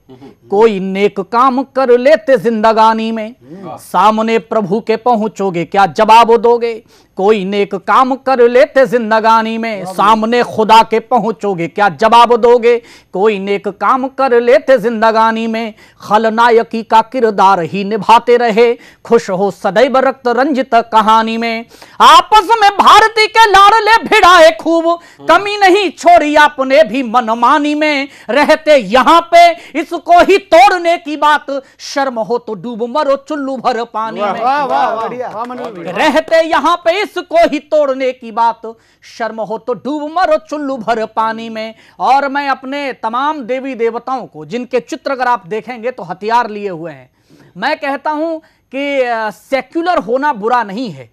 कोई नेक काम कर लेते जिंदगानी में, सामने प्रभु के पहुंचोगे क्या जवाब दोगे। कोई नेक काम कर लेते जिंदगानी में, सामने खुदा के पहुंचोगे क्या जवाब दोगे। कोई नेक काम कर लेते जिंदगानी में, खलनायकी का किरदार ही निभाते रहे, खुश हो सदैव रक्त रंजित कहानी में। आपस में भारती के लाडले भिड़ाए खूब, कमी नहीं छोड़ी आपने भी मनमानी में। रहते यहाँ पे इसको ही तोड़ने की बात, शर्म हो तो डूब मरो चुल्लू भर पानी में। रहते यहाँ पे इसको ही तोड़ने की बात, शर्म हो तो डूब मरो चुल्लू भर पानी में। और मैं अपने तमाम देवी देवताओं को, जिनके चित्र अगर आप देखेंगे तो हथियार लिए हुए हैं, मैं कहता हूं कि सेक्युलर होना बुरा नहीं है,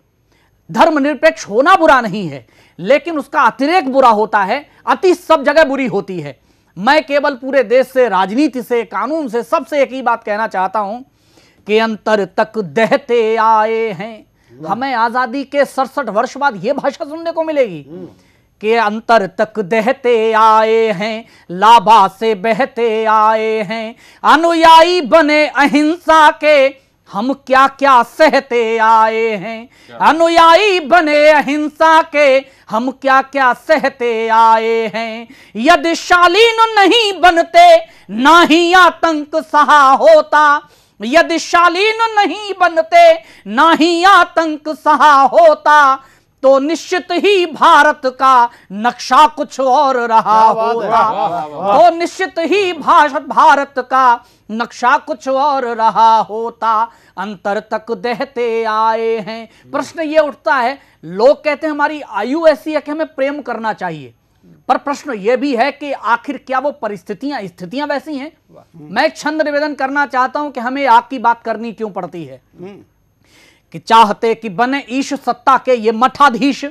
धर्मनिरपेक्ष होना बुरा नहीं है, लेकिन उसका अतिरेक बुरा होता है। अति सब जगह बुरी होती है। मैं केवल पूरे देश से, राजनीति से, कानून से, सबसे एक ही बात कहना चाहता हूं कि अंतर तक दहते आए हैं। हमें आजादी के 67 वर्ष बाद यह भाषा सुनने को मिलेगी कि अंतर तक दहते आए हैं, लाभा से बहते आए हैं, अनुयायी बने अहिंसा के हम क्या क्या सहते आए हैं, अनुयायी बने अहिंसा के हम क्या क्या सहते आए हैं। यदि शालीन नहीं बनते ना ही आतंक सहा होता, यदि शालीन नहीं बनते ना ही आतंक सहा होता, तो निश्चित ही भारत का नक्शा कुछ और रहा होता, तो निश्चित ही भारत का नक्शा कुछ और रहा होता। अंतर तक दहते आए हैं। प्रश्न ये उठता है, लोग कहते हैं हमारी आयु ऐसी है कि हमें प्रेम करना चाहिए, पर प्रश्न यह भी है कि आखिर क्या वो परिस्थितियां, स्थितियां वैसी हैं? मैं एक छंद निवेदन करना चाहता हूं कि हमें आग की बात करनी क्यों पड़ती है कि चाहते कि बने ईश सत्ता के ये मठाधीश,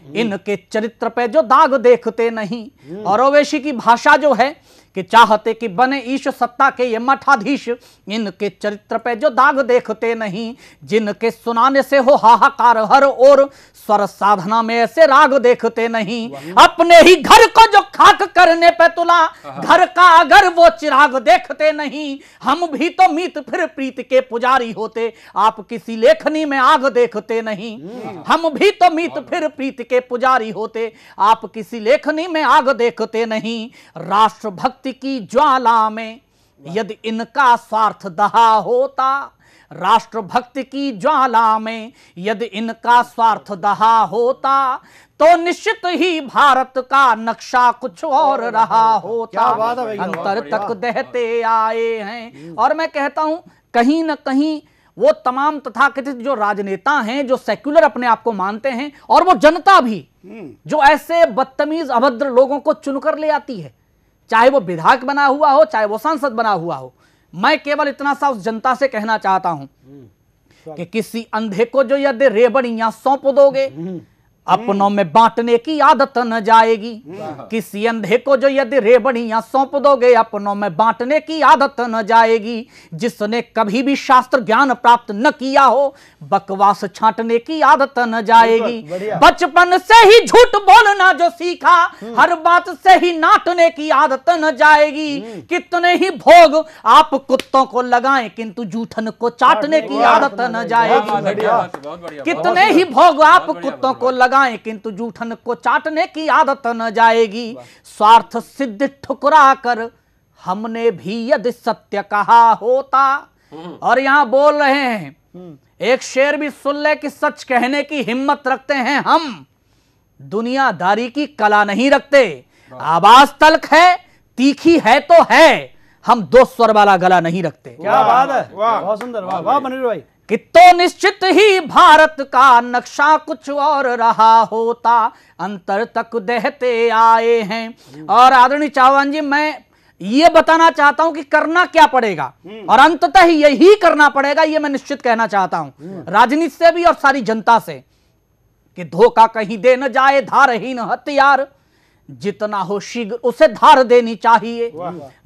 इनके चरित्र पे जो दाग देखते नहीं। और ओवैसी की भाषा जो है कि चाहते कि बने ईश सत्ता के ये मठाधीश, इनके चरित्र पे जो दाग देखते नहीं, जिनके सुनाने से हो हाहाकार हर और स्वर साधना में ऐसे राग देखते नहीं। अपने ही घर को जो खाक करने पे तुला, घर का अगर वो चिराग देखते नहीं। हम भी तो मीत फिर प्रीत के पुजारी होते, आप किसी लेखनी में आग देखते नहीं। हम भी तो मीत फिर प्रीत के पुजारी होते, आप किसी लेखनी में आग देखते नहीं। राष्ट्रभक्ति की ज्वाला में यदि इनका स्वार्थ दहा होता, राष्ट्रभक्ति की ज्वाला में यदि इनका स्वार्थ दहा होता, तो निश्चित ही भारत का नक्शा कुछ और रहा होता। अंतर तक दहते आए हैं। और मैं कहता हूं कहीं ना कहीं वो तमाम तथाकथित जो राजनेता हैं, जो सेक्युलर अपने आप को मानते हैं, और वो जनता भी जो ऐसे बदतमीज अभद्र लोगों को चुनकर ले आती है, चाहे वो विधायक बना हुआ हो, चाहे वो सांसद बना हुआ हो। मैं केवल इतना सा उस जनता से कहना चाहता हूं कि किसी अंधे को जो यदि रेबड़ियां सौंप दोगे, अपनों में बांटने की आदत न जाएगी। किसी अंधे को जो यदि रेबड़ियां सौंप दोगे, अपनों में बांटने की आदत न जाएगी। जिसने कभी भी शास्त्र ज्ञान प्राप्त न किया हो, बकवास छांटने की आदत न जाएगी। बचपन से ही झूठ बोलना जो सीखा, हर बात से ही नाटने की आदत न जाएगी। कितने ही भोग आप कुत्तों को लगाएं, किंतु जूठन को चाटने की आदत न जाएगी। कितने ही भोग आप कुत्तों को लगाएं, किंतु जूठन को चाटने की आदत न जाएगी। स्वार्थ सिद्ध ठुकरा कर हमने भी यदि सत्य कहा होता। और यहां बोल रहे हैं, एक शेर भी सुन ले कि सच कहने की हिम्मत रखते हैं हम, दुनियादारी की कला नहीं रखते। आवाज तल्ख है, तीखी है तो है, हम दो स्वर वाला गला नहीं रखते। क्या बात है, बहुत सुंदर, वाह वाह मनोज भाई। कि तो निश्चित ही भारत का नक्शा कुछ और रहा होता। अंतर तक दहते आए हैं। और आदरणीय चाहवान जी, मैं ये बताना चाहता हूं कि करना क्या पड़ेगा, और अंततः यही करना पड़ेगा, ये मैं निश्चित कहना चाहता हूं राजनीति से भी और सारी जनता से, कि धोखा कहीं दे न जाए धारहीन हथियार, जितना हो शीघ्र उसे धार देनी चाहिए।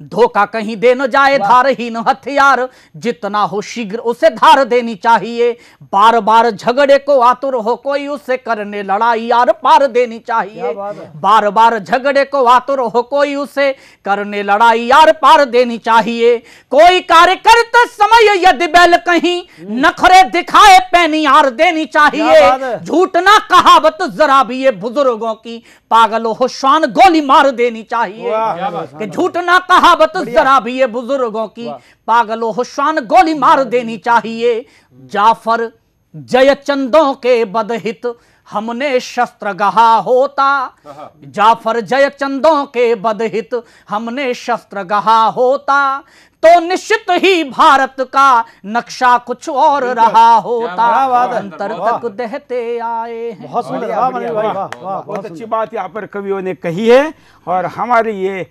धोखा कहीं दे न जाए धारहीन हथियार, जितना हो शीघ्र उसे धार देनी चाहिए। बार बार झगड़े को आतुर हो कोई, उसे करने लड़ाई आर पार देनी चाहिए। बार बार झगड़े को आतुर हो कोई, उसे करने लड़ाई आर पार देनी चाहिए। कोई कार्य करते समय यदि बैल कहीं नखरे दिखाए, पैनी आर देनी चाहिए। झूठ ना कहावत जरा भी ये बुजुर्गों की, पागल हो श्वान गोली मार देनी चाहिए। कि झूठ ना कहावत जरा भी ये बुजुर्गों की, पागलों हो श्वान गोली मार देनी चाहिए। जाफर जयचंदों के बदहित हमने शस्त्र गहा होता। जाफर जयचंदों के बदहित हमने शस्त्र गहा होता, तो निश्चित ही भारत का नक्शा कुछ और रहा होता। अंतर तक दहते आए हैं। बहुत सुंदर, बहुत अच्छी बात यहाँ पर कवियों ने कही है। और हमारी ये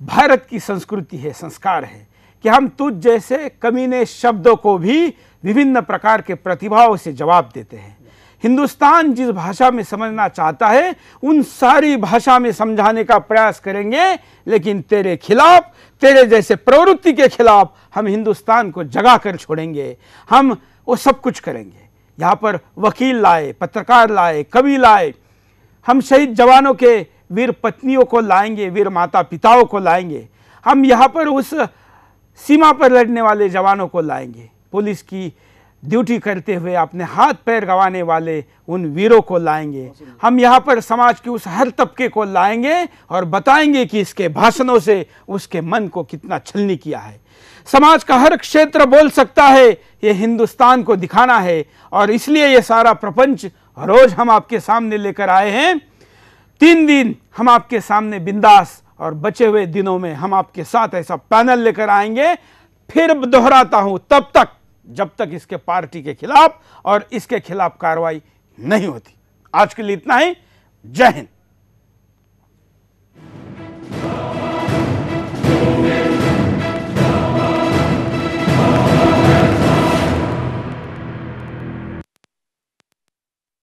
भारत की संस्कृति है, संस्कार है कि हम तुझ जैसे कमीने शब्दों को भी विभिन्न प्रकार के प्रतिभाओं से जवाब देते हैं। हिंदुस्तान जिस भाषा में समझना चाहता है उन सारी भाषा में समझाने का प्रयास करेंगे, लेकिन तेरे खिलाफ, तेरे जैसे प्रवृत्ति के खिलाफ हम हिंदुस्तान को जगा कर छोड़ेंगे। हम वो सब कुछ करेंगे। यहाँ पर वकील लाए, पत्रकार लाए, कवि लाए, हम शहीद जवानों के वीर पत्नियों को लाएंगे, वीर माता पिताओं को लाएंगे। हम यहाँ पर उस सीमा पर लड़ने वाले जवानों को लाएंगे, पुलिस की ड्यूटी करते हुए अपने हाथ पैर गंवाने वाले उन वीरों को लाएंगे। हम यहाँ पर समाज के उस हर तबके को लाएंगे और बताएंगे कि इसके भाषणों से उसके मन को कितना छलनी किया है। समाज का हर क्षेत्र बोल सकता है ये हिंदुस्तान को दिखाना है, और इसलिए ये सारा प्रपंच रोज हम आपके सामने लेकर आए हैं। 3 दिन हम आपके सामने बिंदास, और बचे हुए दिनों में हम आपके साथ ऐसा पैनल लेकर आएंगे। फिर दोहराता हूं, तब तक जब तक इसके पार्टी के खिलाफ और इसके खिलाफ कार्रवाई नहीं होती। आज के लिए इतना ही। जय हिंद।